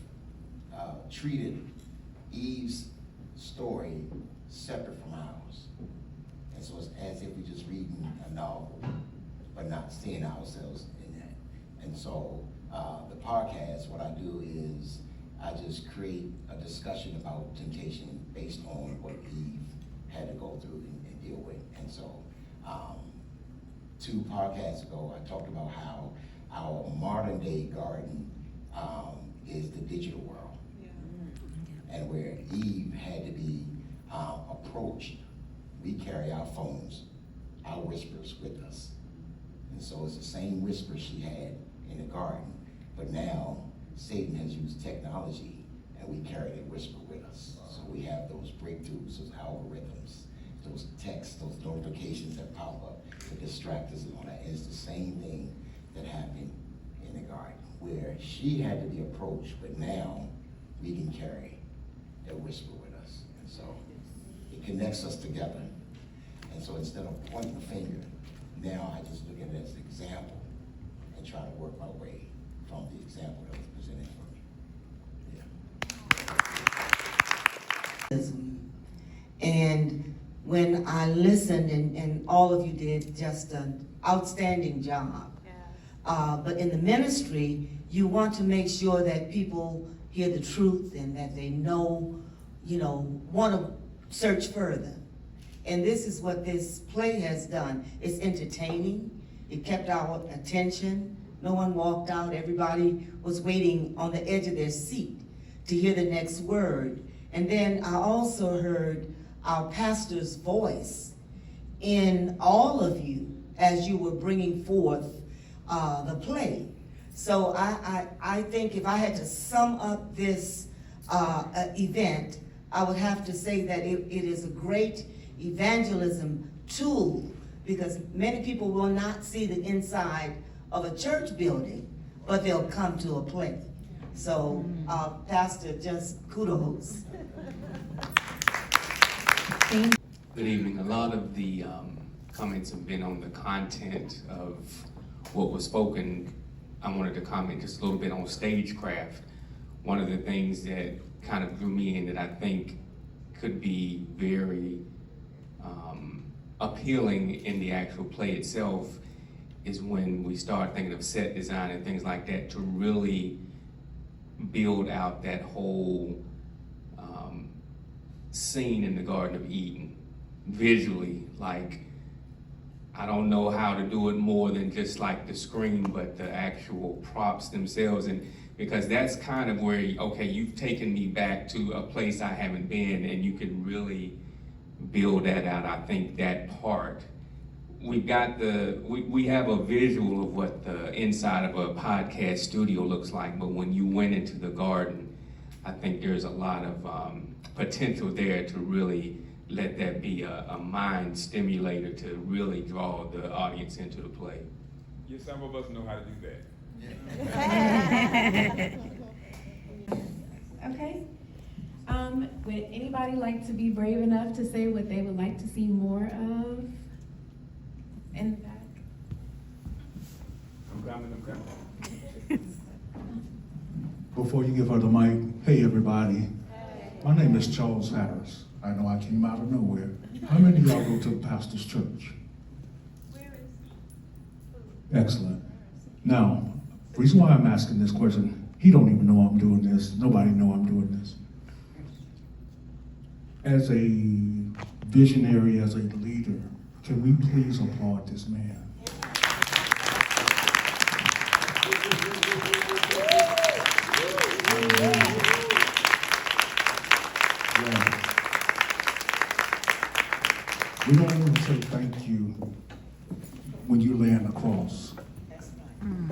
treated Eve's story separate from ours. And so it's as if we're just reading a novel, but not seeing ourselves in that. And so the podcast, what I do is I just create a discussion about temptation based on what Eve had to go through and deal with. And so 2 podcasts ago, I talked about how our modern day garden is the digital world. And where Eve had to be approached, we carry our phones, our whispers with us. And so it's the same whisper she had in the garden, but now Satan has used technology and we carry that whisper with us. So we have those breakthroughs, those algorithms, those texts, those notifications that pop up to distract us and all that. And it's the same thing that happened in the garden, where she had to be approached, but now we can carry that whisper with us. And so it connects us together. And so instead of pointing the finger, now I just look at it as an example and try to work my way from the example that was presented for me. And when I listened, and all of you did just an outstanding job. But in the ministry, you want to make sure that people hear the truth and that they know, want to search further. And this is what this play has done. It's entertaining. It kept our attention. No one walked out. Everybody was waiting on the edge of their seat to hear the next word. And then I also heard our pastor's voice in all of you as you were bringing forth the play. So I think if I had to sum up this event, I would have to say that it is a great evangelism tool, because many people will not see the inside of a church building, but they'll come to a play. So, Pastor, just kudos. Good evening. A lot of the comments have been on the content of what was spoken. I wanted to comment just a little bit on stagecraft. One of the things that kind of drew me in that I think could be very appealing in the actual play itself is when we start thinking of set design and things like that, to really build out that whole scene in the Garden of Eden visually. Like, I don't know how to do it more than just like the screen, but the actual props themselves. And because that's kind of where, okay, you've taken me back to a place I haven't been, and you can really build that out. I think that part, we have a visual of what the inside of a podcast studio looks like, but when you went into the garden, I think there's a lot of potential there to really let that be a mind stimulator to really draw the audience into the play. Yeah, some of us know how to do that. Okay. Would anybody like to be brave enough to say what they would like to see more of in the back? I'm coming. Before you give her the mic, hey everybody. My name is Charles Harris. I know I came out of nowhere. How many of y'all go to the pastor's church? Excellent. Now, the reason why I'm asking this question, he don't even know I'm doing this. Nobody know I'm doing this. As a visionary, as a leader, can we please applaud this man? We don't want to say thank you when you land the cross.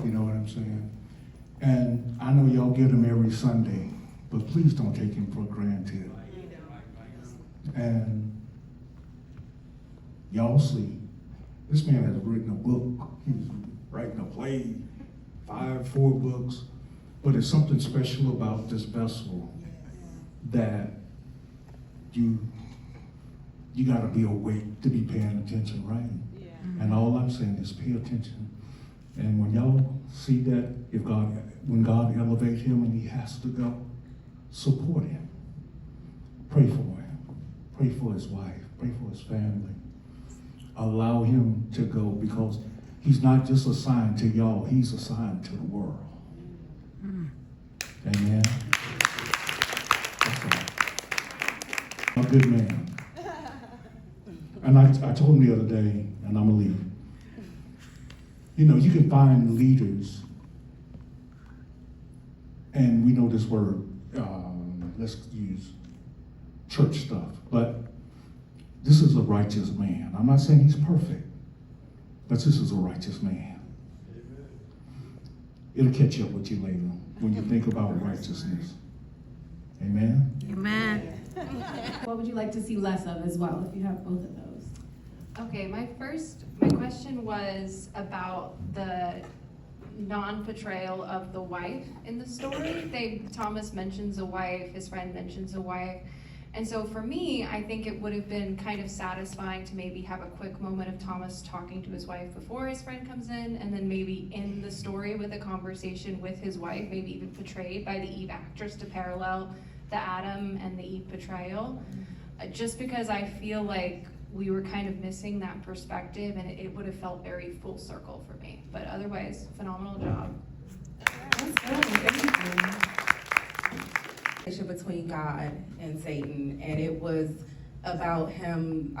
You know what I'm saying? And I know y'all get him every Sunday, but please don't take him for granted. And y'all see, this man has written a book. He's writing a play, 4 books. But it's something special about this vessel that you gotta be awake to be paying attention, right? Yeah. And all I'm saying is pay attention. And when y'all see that, when God elevates him and he has to go, support him. Pray for him. Pray for his wife. Pray for his family. Allow him to go, because he's not just assigned to y'all, he's assigned to the world. Amen. A good man. And I told him the other day, and I'm gonna leave. You know, you can find leaders, and we know this word, let's use church stuff, but this is a righteous man. I'm not saying he's perfect, but this is a righteous man. It'll catch up with you later when you think about righteousness. Amen? Amen. What would you like to see less of as well, if you have both of those? Okay, my question was about the non-portrayal of the wife in the story. Thomas mentions a wife, his friend mentions a wife. And so for me, I think it would have been kind of satisfying to maybe have a quick moment of Thomas talking to his wife before his friend comes in, and then maybe in the story with a conversation with his wife, maybe even portrayed by the Eve actress to parallel the Adam and the Eve betrayal. Just because I feel like we were kind of missing that perspective, and it would have felt very full circle for me. But otherwise, phenomenal job. Between God and Satan, and it was about him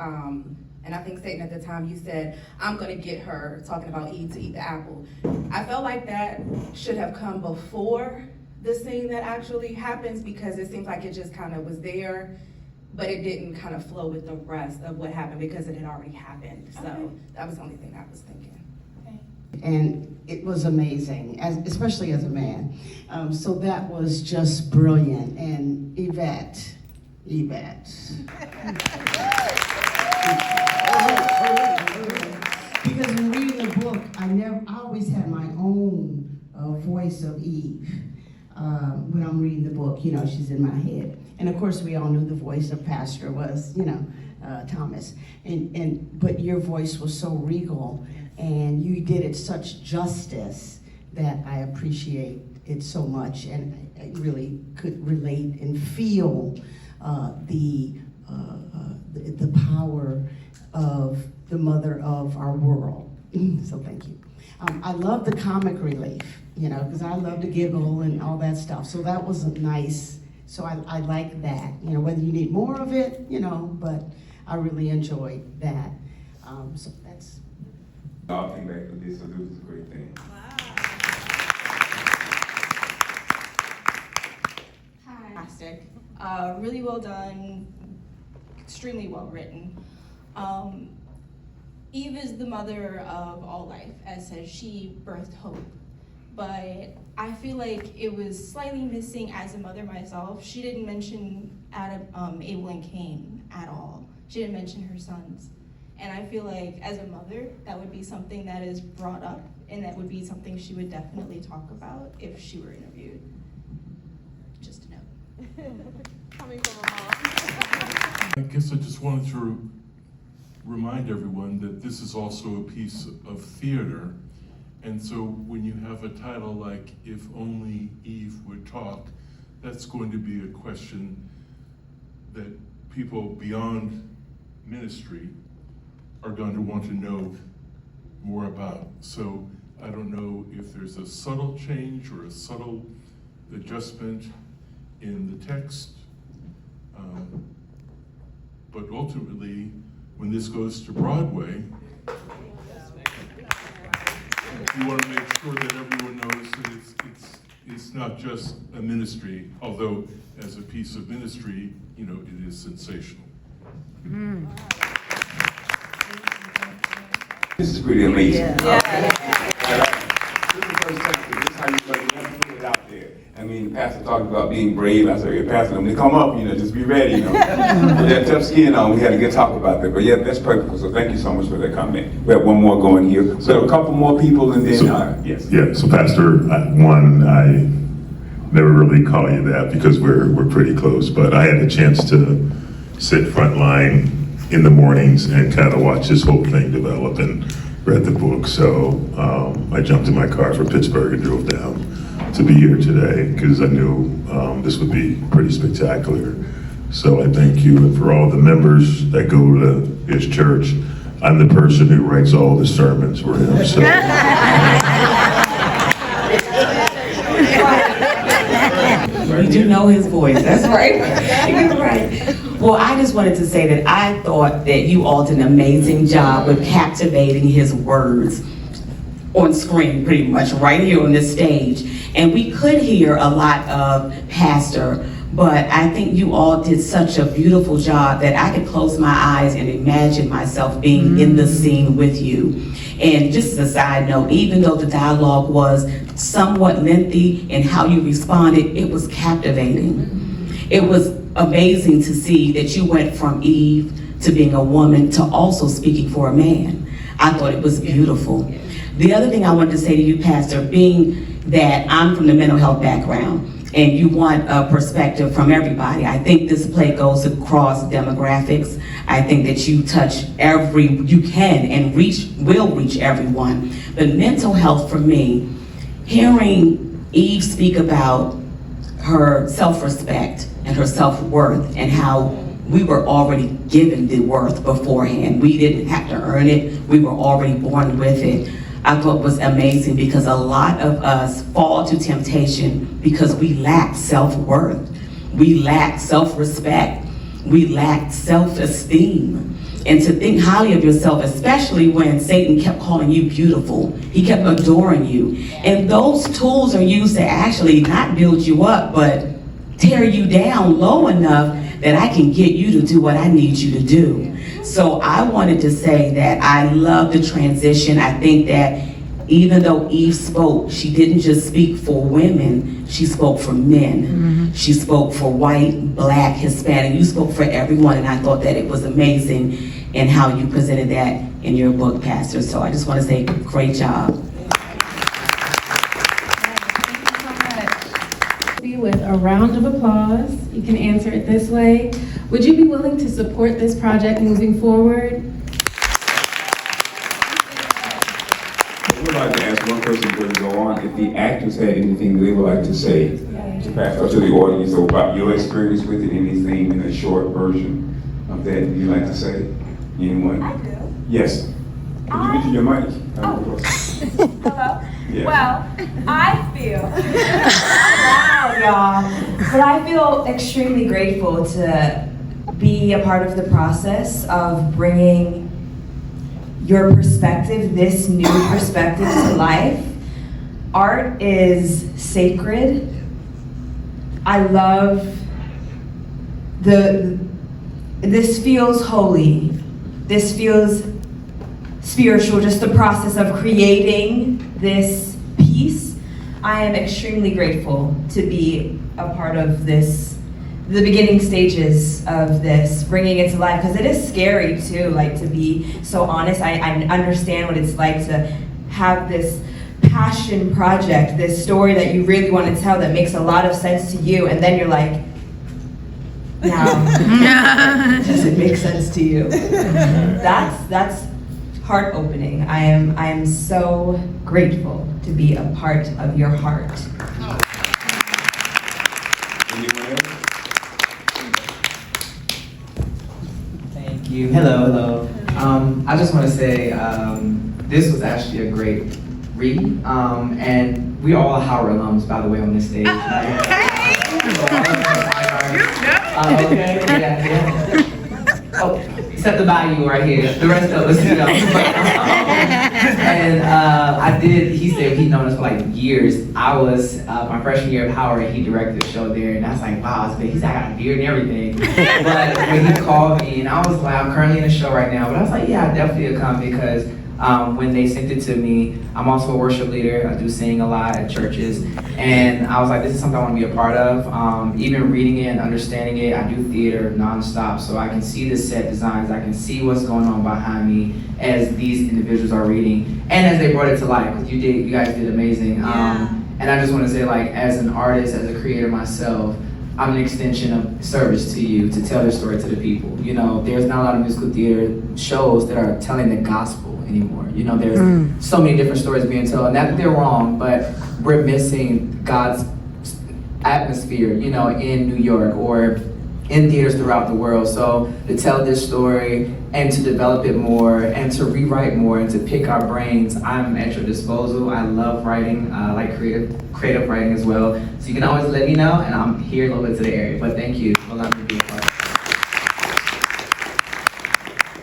And I think, Satan, at the time you said, I'm gonna get her, talking about Eve to eat the apple. I felt like that should have come before the scene that actually happens, because it seems like it just kind of was there, but it didn't kind of flow with the rest of what happened because it had already happened. So that was the only thing I was thinking. And it was amazing, especially as a man. So that was just brilliant. And Yvette. Because in reading the book, I always had my own voice of Eve. When I'm reading the book, you know, she's in my head. And of course, we all knew the voice of Pastor was, you know, Thomas. But your voice was so regal, and you did it such justice that I appreciate it so much, and I really could relate and feel the power of the mother of our world. So thank you. I love the comic relief, you know, because I love to giggle and all that stuff. So that was nice. So I like that, you know, whether you need more of it, you know, but I really enjoyed that. So that's. I'll think back to this, so this was a great thing. Fantastic. Really well done, extremely well written. Eve is the mother of all life, as said, she birthed hope. But I feel like it was slightly missing as a mother myself. She didn't mention Abel and Cain at all. She didn't mention her sons. And I feel like as a mother, that would be something that is brought up, and that would be something she would definitely talk about if she were interviewed. Just a note. Coming from a mom. I guess I just wanted to remind everyone that this is also a piece of theater. And so when you have a title like If Only Eve Would Talk, that's going to be a question that people beyond ministry are going to want to know more about. So I don't know if there's a subtle change or a subtle adjustment in the text, but ultimately, when this goes to Broadway, you want to make sure that everyone knows that it's not just a ministry, although as a piece of ministry, you know, it is sensational. This is pretty amazing. Yeah. This is the first time, this is how you have to put it out there. I mean, the pastor talked about being brave. I said, hey, Pastor, when they come up, you know, just be ready, you know. With that tough skin on, we had a good talk about that. But yeah, that's perfect. So thank you so much for that comment. We have one more going here. So a couple more people and then, yes. Yeah, so Pastor, I never really call you that because we're pretty close, but I had a chance to sit front line in the mornings and kind of watch this whole thing develop and read the book. So I jumped in my car for Pittsburgh and drove down to be here today because I knew this would be pretty spectacular. So I thank you, and for all the members that go to his church, I'm the person who writes all the sermons for him. So. You do know his voice, that's right. You're right. Well, I just wanted to say that I thought that you all did an amazing job with captivating his words on screen, pretty much, right here on this stage. And we could hear a lot of Pastor, but I think you all did such a beautiful job that I could close my eyes and imagine myself being in the scene with you. And just as a side note, even though the dialogue was somewhat lengthy in how you responded, it was captivating. It was amazing to see that you went from Eve to being a woman to also speaking for a man. I thought it was beautiful. The other thing I wanted to say to you, Pastor, being that I'm from the mental health background, and you want a perspective from everybody. I think this play goes across demographics. I think that you touch you can and will reach everyone. But mental health for me, hearing Eve speak about her self-respect and her self-worth and how we were already given the worth beforehand. We didn't have to earn it. We were already born with it. I thought was amazing because a lot of us fall to temptation because we lack self-worth. We lack self-respect. We lack self-esteem. and to think highly of yourself, especially when Satan kept calling you beautiful. He kept adoring you. And those tools are used to actually not build you up, but tear you down low enough that I can get you to do what I need you to do. So I wanted to say that I love the transition. I think that even though Eve spoke, she didn't just speak for women, she spoke for men. She spoke for white, black, Hispanic. You spoke for everyone, and I thought that it was amazing in how you presented that in your book, Pastor. So I just want to say, great job. With a round of applause, you can answer it this way. Would you be willing to support this project moving forward? I would like to ask one person before we go on if the actors had anything they would like to say to Pastor or to the audience about your experience with it, anything in a short version of that you'd like to say? Anyone? I do. Yes. Could you get to your mic? Hello? Yeah. Well, I feel, wow, y'all, but I feel extremely grateful to be a part of the process of bringing your perspective, this new perspective to life. Art is sacred. I love this feels holy. This feels spiritual, just the process of creating this piece. I am extremely grateful to be a part of this, the beginning stages of this, bringing it to life, because it is scary too, like, to be so honest. I understand what it's like to have this passion project, this story that you really want to tell that makes a lot of sense to you, and then you're like, now, does it make sense to you? That's heart opening. I am so grateful to be a part of your heart. Thank you. Hello. I just want to say this was actually a great read, and we are all Howard alums, by the way, on this stage. Okay, yeah. Oh, except the Bayou right here. The rest of us, you know. And he said he'd known us for like years. I was, my freshman year at Howard, he directed a show there, and I was like, wow, he said I got a beard and everything. But when he called me, and I was like, I'm currently in a show right now, but I was like, yeah, I definitely will come, because when they sent it to me, I'm also a worship leader. I do sing a lot at churches. And I was like, this is something I want to be a part of. Even reading it and understanding it, I do theater nonstop, so I can see the set designs. I can see what's going on behind me as these individuals are reading, and as they brought it to life. You guys did amazing. And I just want to say, like, as an artist, as a creator myself, I'm an extension of service to you, to tell your story to the people. You know, there's not a lot of musical theater shows that are telling the gospel anymore. You know, there's so many different stories being told. Not that they're wrong, but we're missing God's atmosphere, you know, in New York or in theaters throughout the world. So to tell this story and to develop it more and to rewrite more and to pick our brains, I'm at your disposal. I love writing, I like creative writing as well. So you can always let me know, and I'm here a little bit to the area. But thank you for allowing me to be a part.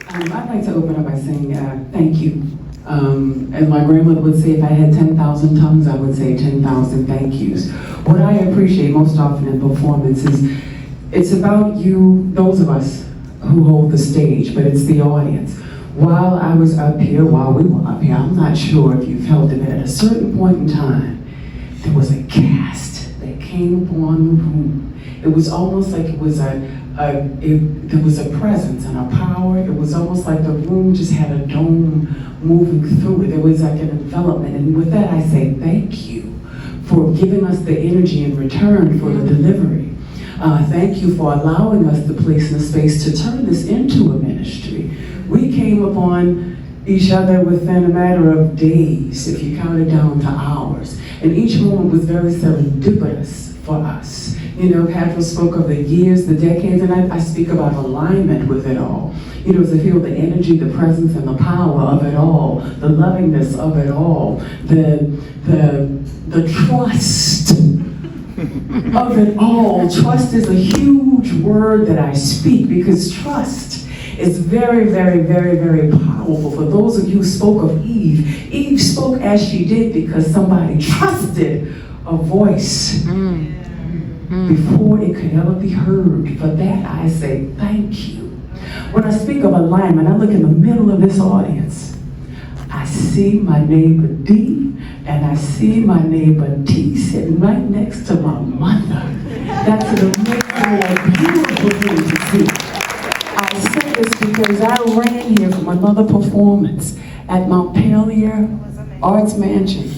I'd like to open up by saying thank you. As my grandmother would say, if I had 10,000 tongues, I would say 10,000 thank yous. What I appreciate most often in performance is it's about you, those of us who hold the stage, but it's the audience. While I was up here, while we were up here, I'm not sure if you felt it, but at a certain point in time, there was a cast that came upon the room. It was almost like it was there was a presence and a power. It was almost like the room just had a dome moving through it. There was like an envelopment. And with that, I say thank you for giving us the energy in return for the delivery. Thank you for allowing us the place and the space to turn this into a ministry. We came upon each other within a matter of days, if you count it down to hours. And each moment was very serendipitous for us. You know, Patrick spoke of the years, the decades, and I speak about alignment with it all. You know, to feel the energy, the presence, and the power of it all, the lovingness of it all, the trust of it all. Trust is a huge word that I speak, because trust is very, very, very, very powerful. For those of you who spoke of Eve, Eve spoke as she did because somebody trusted a voice before it could ever be heard. For that, I say thank you. When I speak of alignment, I look in the middle of this audience. I see my neighbor D, and I see my neighbor T sitting right next to my mother. That's an amazing, beautiful thing to see. I say this because I ran here from another performance at Montpelier Arts Mansion.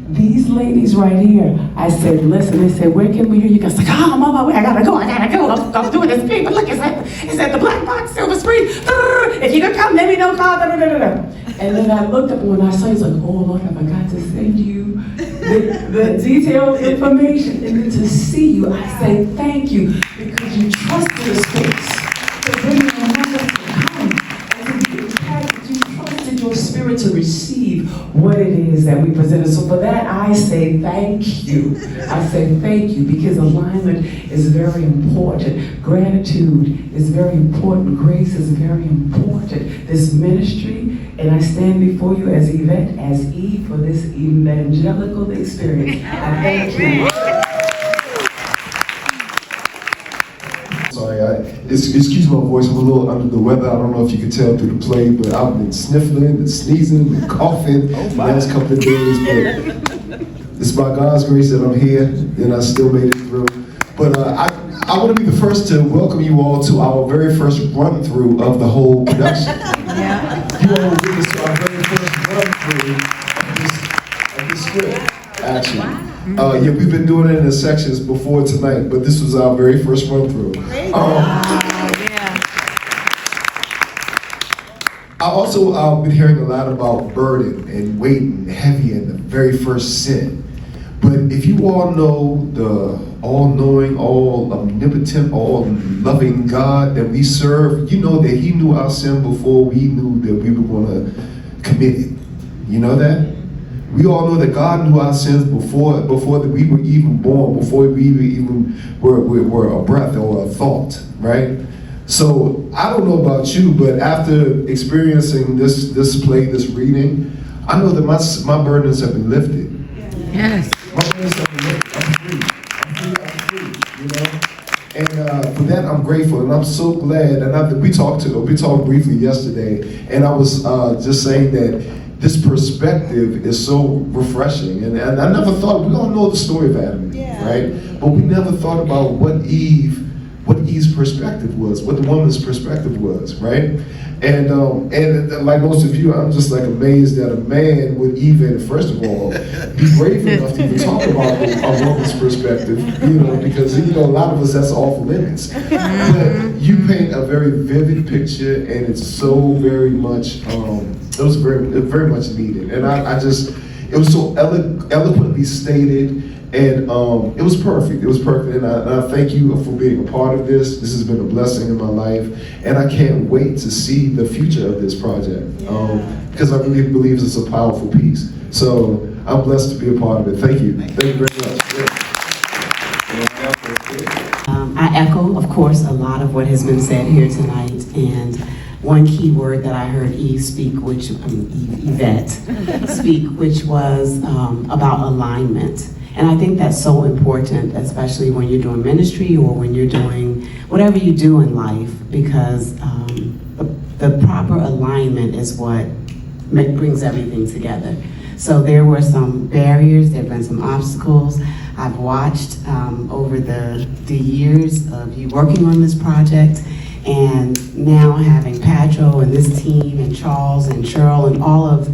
These ladies right here, I said, listen, they said, where can we hear you guys? Like, oh, I'm on my way, I gotta go. I'm doing this thing, but look, it's at the Black Box Silver Screen. If you could come, let me know, call, And then I looked up and when I saw you, I was like, oh Lord, I forgot to send you the detailed information. And then to see you, I say thank you because you trusted the space to bring your mother to come and to be impacted. You trusted your spirit to receive what it is that we presented. So for that, I say thank you. I say thank you because alignment is very important. Gratitude is very important. Grace is very important. This ministry, and I stand before you as Yvette, as Eve, for this evangelical experience. I thank you. Sorry, excuse my voice, I'm a little under the weather. I don't know if you can tell through the play, but I've been sniffling and sneezing and coughing the last couple of days. But it's by God's grace that I'm here, and I still made it through. But I want to be the first to welcome you all to our very first run-through of the whole production. You all will witness to our very first run-through of this script, actually. Yeah, we've been doing it in the sections before tonight, but this was our very first run-through. I also been hearing a lot about burden and weight and heavy and the very first sin. But if you all know the all-knowing, all-omnipotent, all-loving God that we serve, you know that He knew our sin before we knew that we were going to commit it. You know that? We all know that God knew our sins before that we were even born, before we even were a breath or a thought, right? So I don't know about you, but after experiencing this play, this reading, I know that my burdens have been lifted. Yes. My burdens have been lifted. I'm free, you know? And for that, I'm grateful, and I'm so glad. And we talked briefly yesterday, and I was just saying that this perspective is so refreshing. And I never thought, we all know the story of Adam and Eve, right? But we never thought about what Eve's perspective was, what the woman's perspective was, right? And like most of you, I'm just like amazed that a man would even, first of all, be brave enough to even talk about a woman's perspective, you know, because, you know, a lot of us, that's off limits. But you paint a very vivid picture, and it's so very much, it was very much needed. And it was so eloquently stated. And it was perfect. It was perfect. And I thank you for being a part of this. This has been a blessing in my life. And I can't wait to see the future of this project. Because I really believe it's a powerful piece. So I'm blessed to be a part of it. Thank you. Thank you very much. I echo, of course, a lot of what has been said here tonight. And one key word that I heard Yvette speak, which was about alignment. And I think that's so important, especially when you're doing ministry or when you're doing whatever you do in life, because the proper alignment is what brings everything together. So there were some barriers, there have been some obstacles. I've watched over the years of you working on this project, and now having Patro and this team and Charles and Cheryl and all of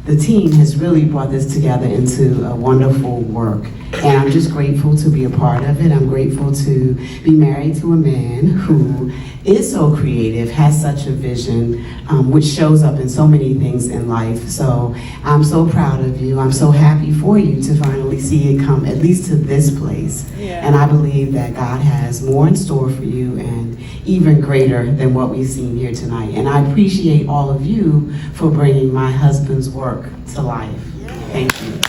the team has really brought this together into a wonderful work. And I'm just grateful to be a part of it. I'm grateful to be married to a man who is so creative, has such a vision, which shows up in so many things in life. So I'm so proud of you. I'm so happy for you to finally see it come, at least to this place. Yeah. And I believe that God has more in store for you and even greater than what we've seen here tonight. And I appreciate all of you for bringing my husband's work to life. Thank you.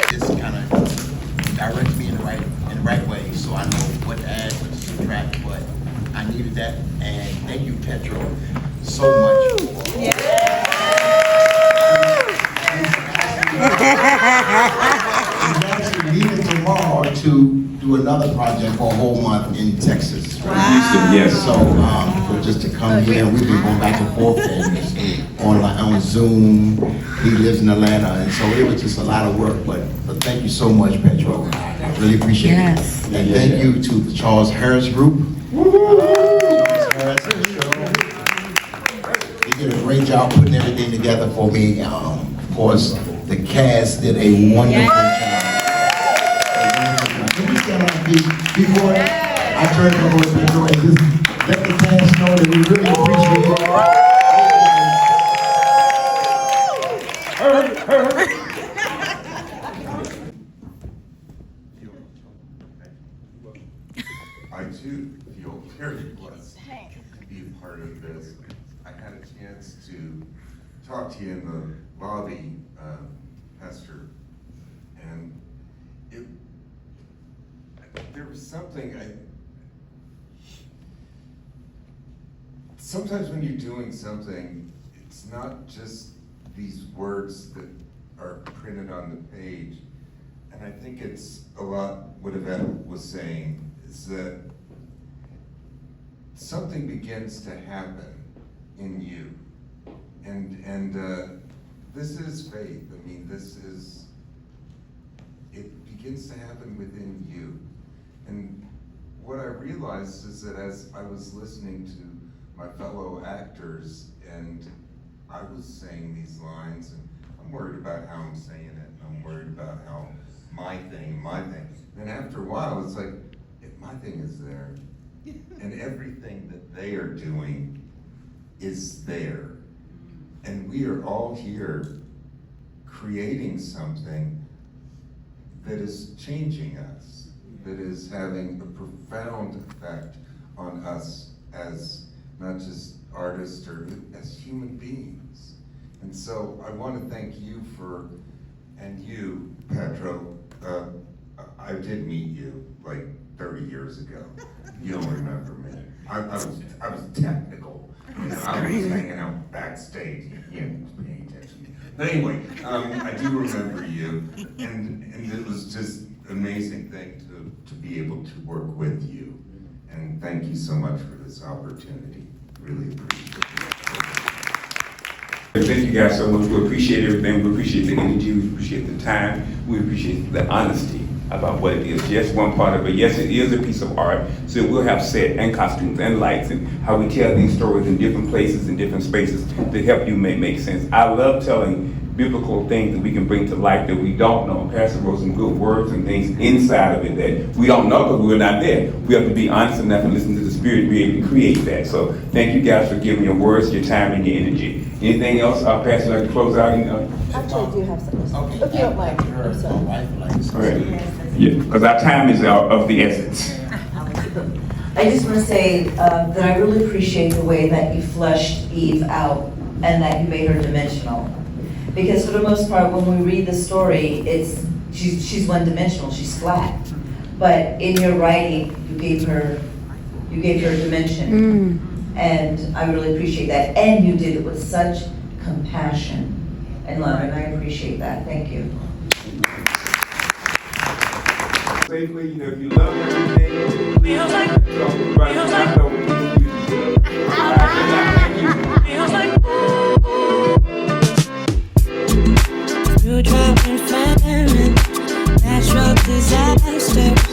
It's kind of directs me in the right way, so I know what to add, what to subtract, but I needed that, and thank you, Petro. so much more. He's actually leaving tomorrow to do another project for a whole month in Texas. Right? Houston, yes. So for just to come here, and we've been going back and forth on Zoom. He lives in Atlanta, and so it was just a lot of work. But thank you so much, Pedro. I really appreciate it. And thank you to the Charles Harris Group. Charles Harris and Cheryl. They did a great job putting everything together for me. Of course, the cast did a wonderful job. Can we stand on our feet before I turn it over to Pedro and just let the cast know that we really appreciate it. I too feel very blessed to be a part of this. I had a chance to talk to you in the lobby, Pastor, and there was something sometimes when you're doing something, it's not just these words that are printed on the page. And I think it's a lot what Yvette was saying, is that something begins to happen in you. And this is faith. I mean, it begins to happen within you. And what I realized is that as I was listening to my fellow actors and I was saying these lines, and I'm worried about how I'm saying it, and I'm worried about how my thing. And after a while, it's like, if my thing is there, and everything that they are doing is there, and we are all here creating something that is changing us, that is having a profound effect on us as not just artists or as human beings. And so I want to thank you and you, Pedro. I did meet you like 30 years ago. You don't remember me. I was technical. I was hanging out backstage. You weren't paying attention. But anyway, I do remember you, and it was just an amazing thing to be able to work with you. And thank you so much for this opportunity. Really appreciate it. Thank you guys so much. We appreciate everything. We appreciate the energy. We appreciate the time. We appreciate the honesty about what it is. Yes, one part of it. Yes, it is a piece of art. So we'll have set and costumes and lights and how we tell these stories in different places and different spaces to help you make sense. I love telling biblical things that we can bring to life that we don't know. Pastor wrote some good words and things inside of it that we don't know because we're not there. We have to be honest enough and listen to the Spirit to be able to create that. So thank you guys for giving your words, your time, and your energy. Anything else, Pastor, like to close out? Actually, I do have something. Okay. If you don't mind. I'm sorry. All right. Yeah, because our time is of the essence. I just want to say that I really appreciate the way that you fleshed Eve out and that you made her dimensional. Because for the most part, when we read the story, she's one-dimensional, she's flat. But in your writing, you gave her dimension. And I really appreciate that. And you did it with such compassion and love, and I appreciate that. Thank you. Safely, if you love everything, feels like Through drought and famine, natural disaster.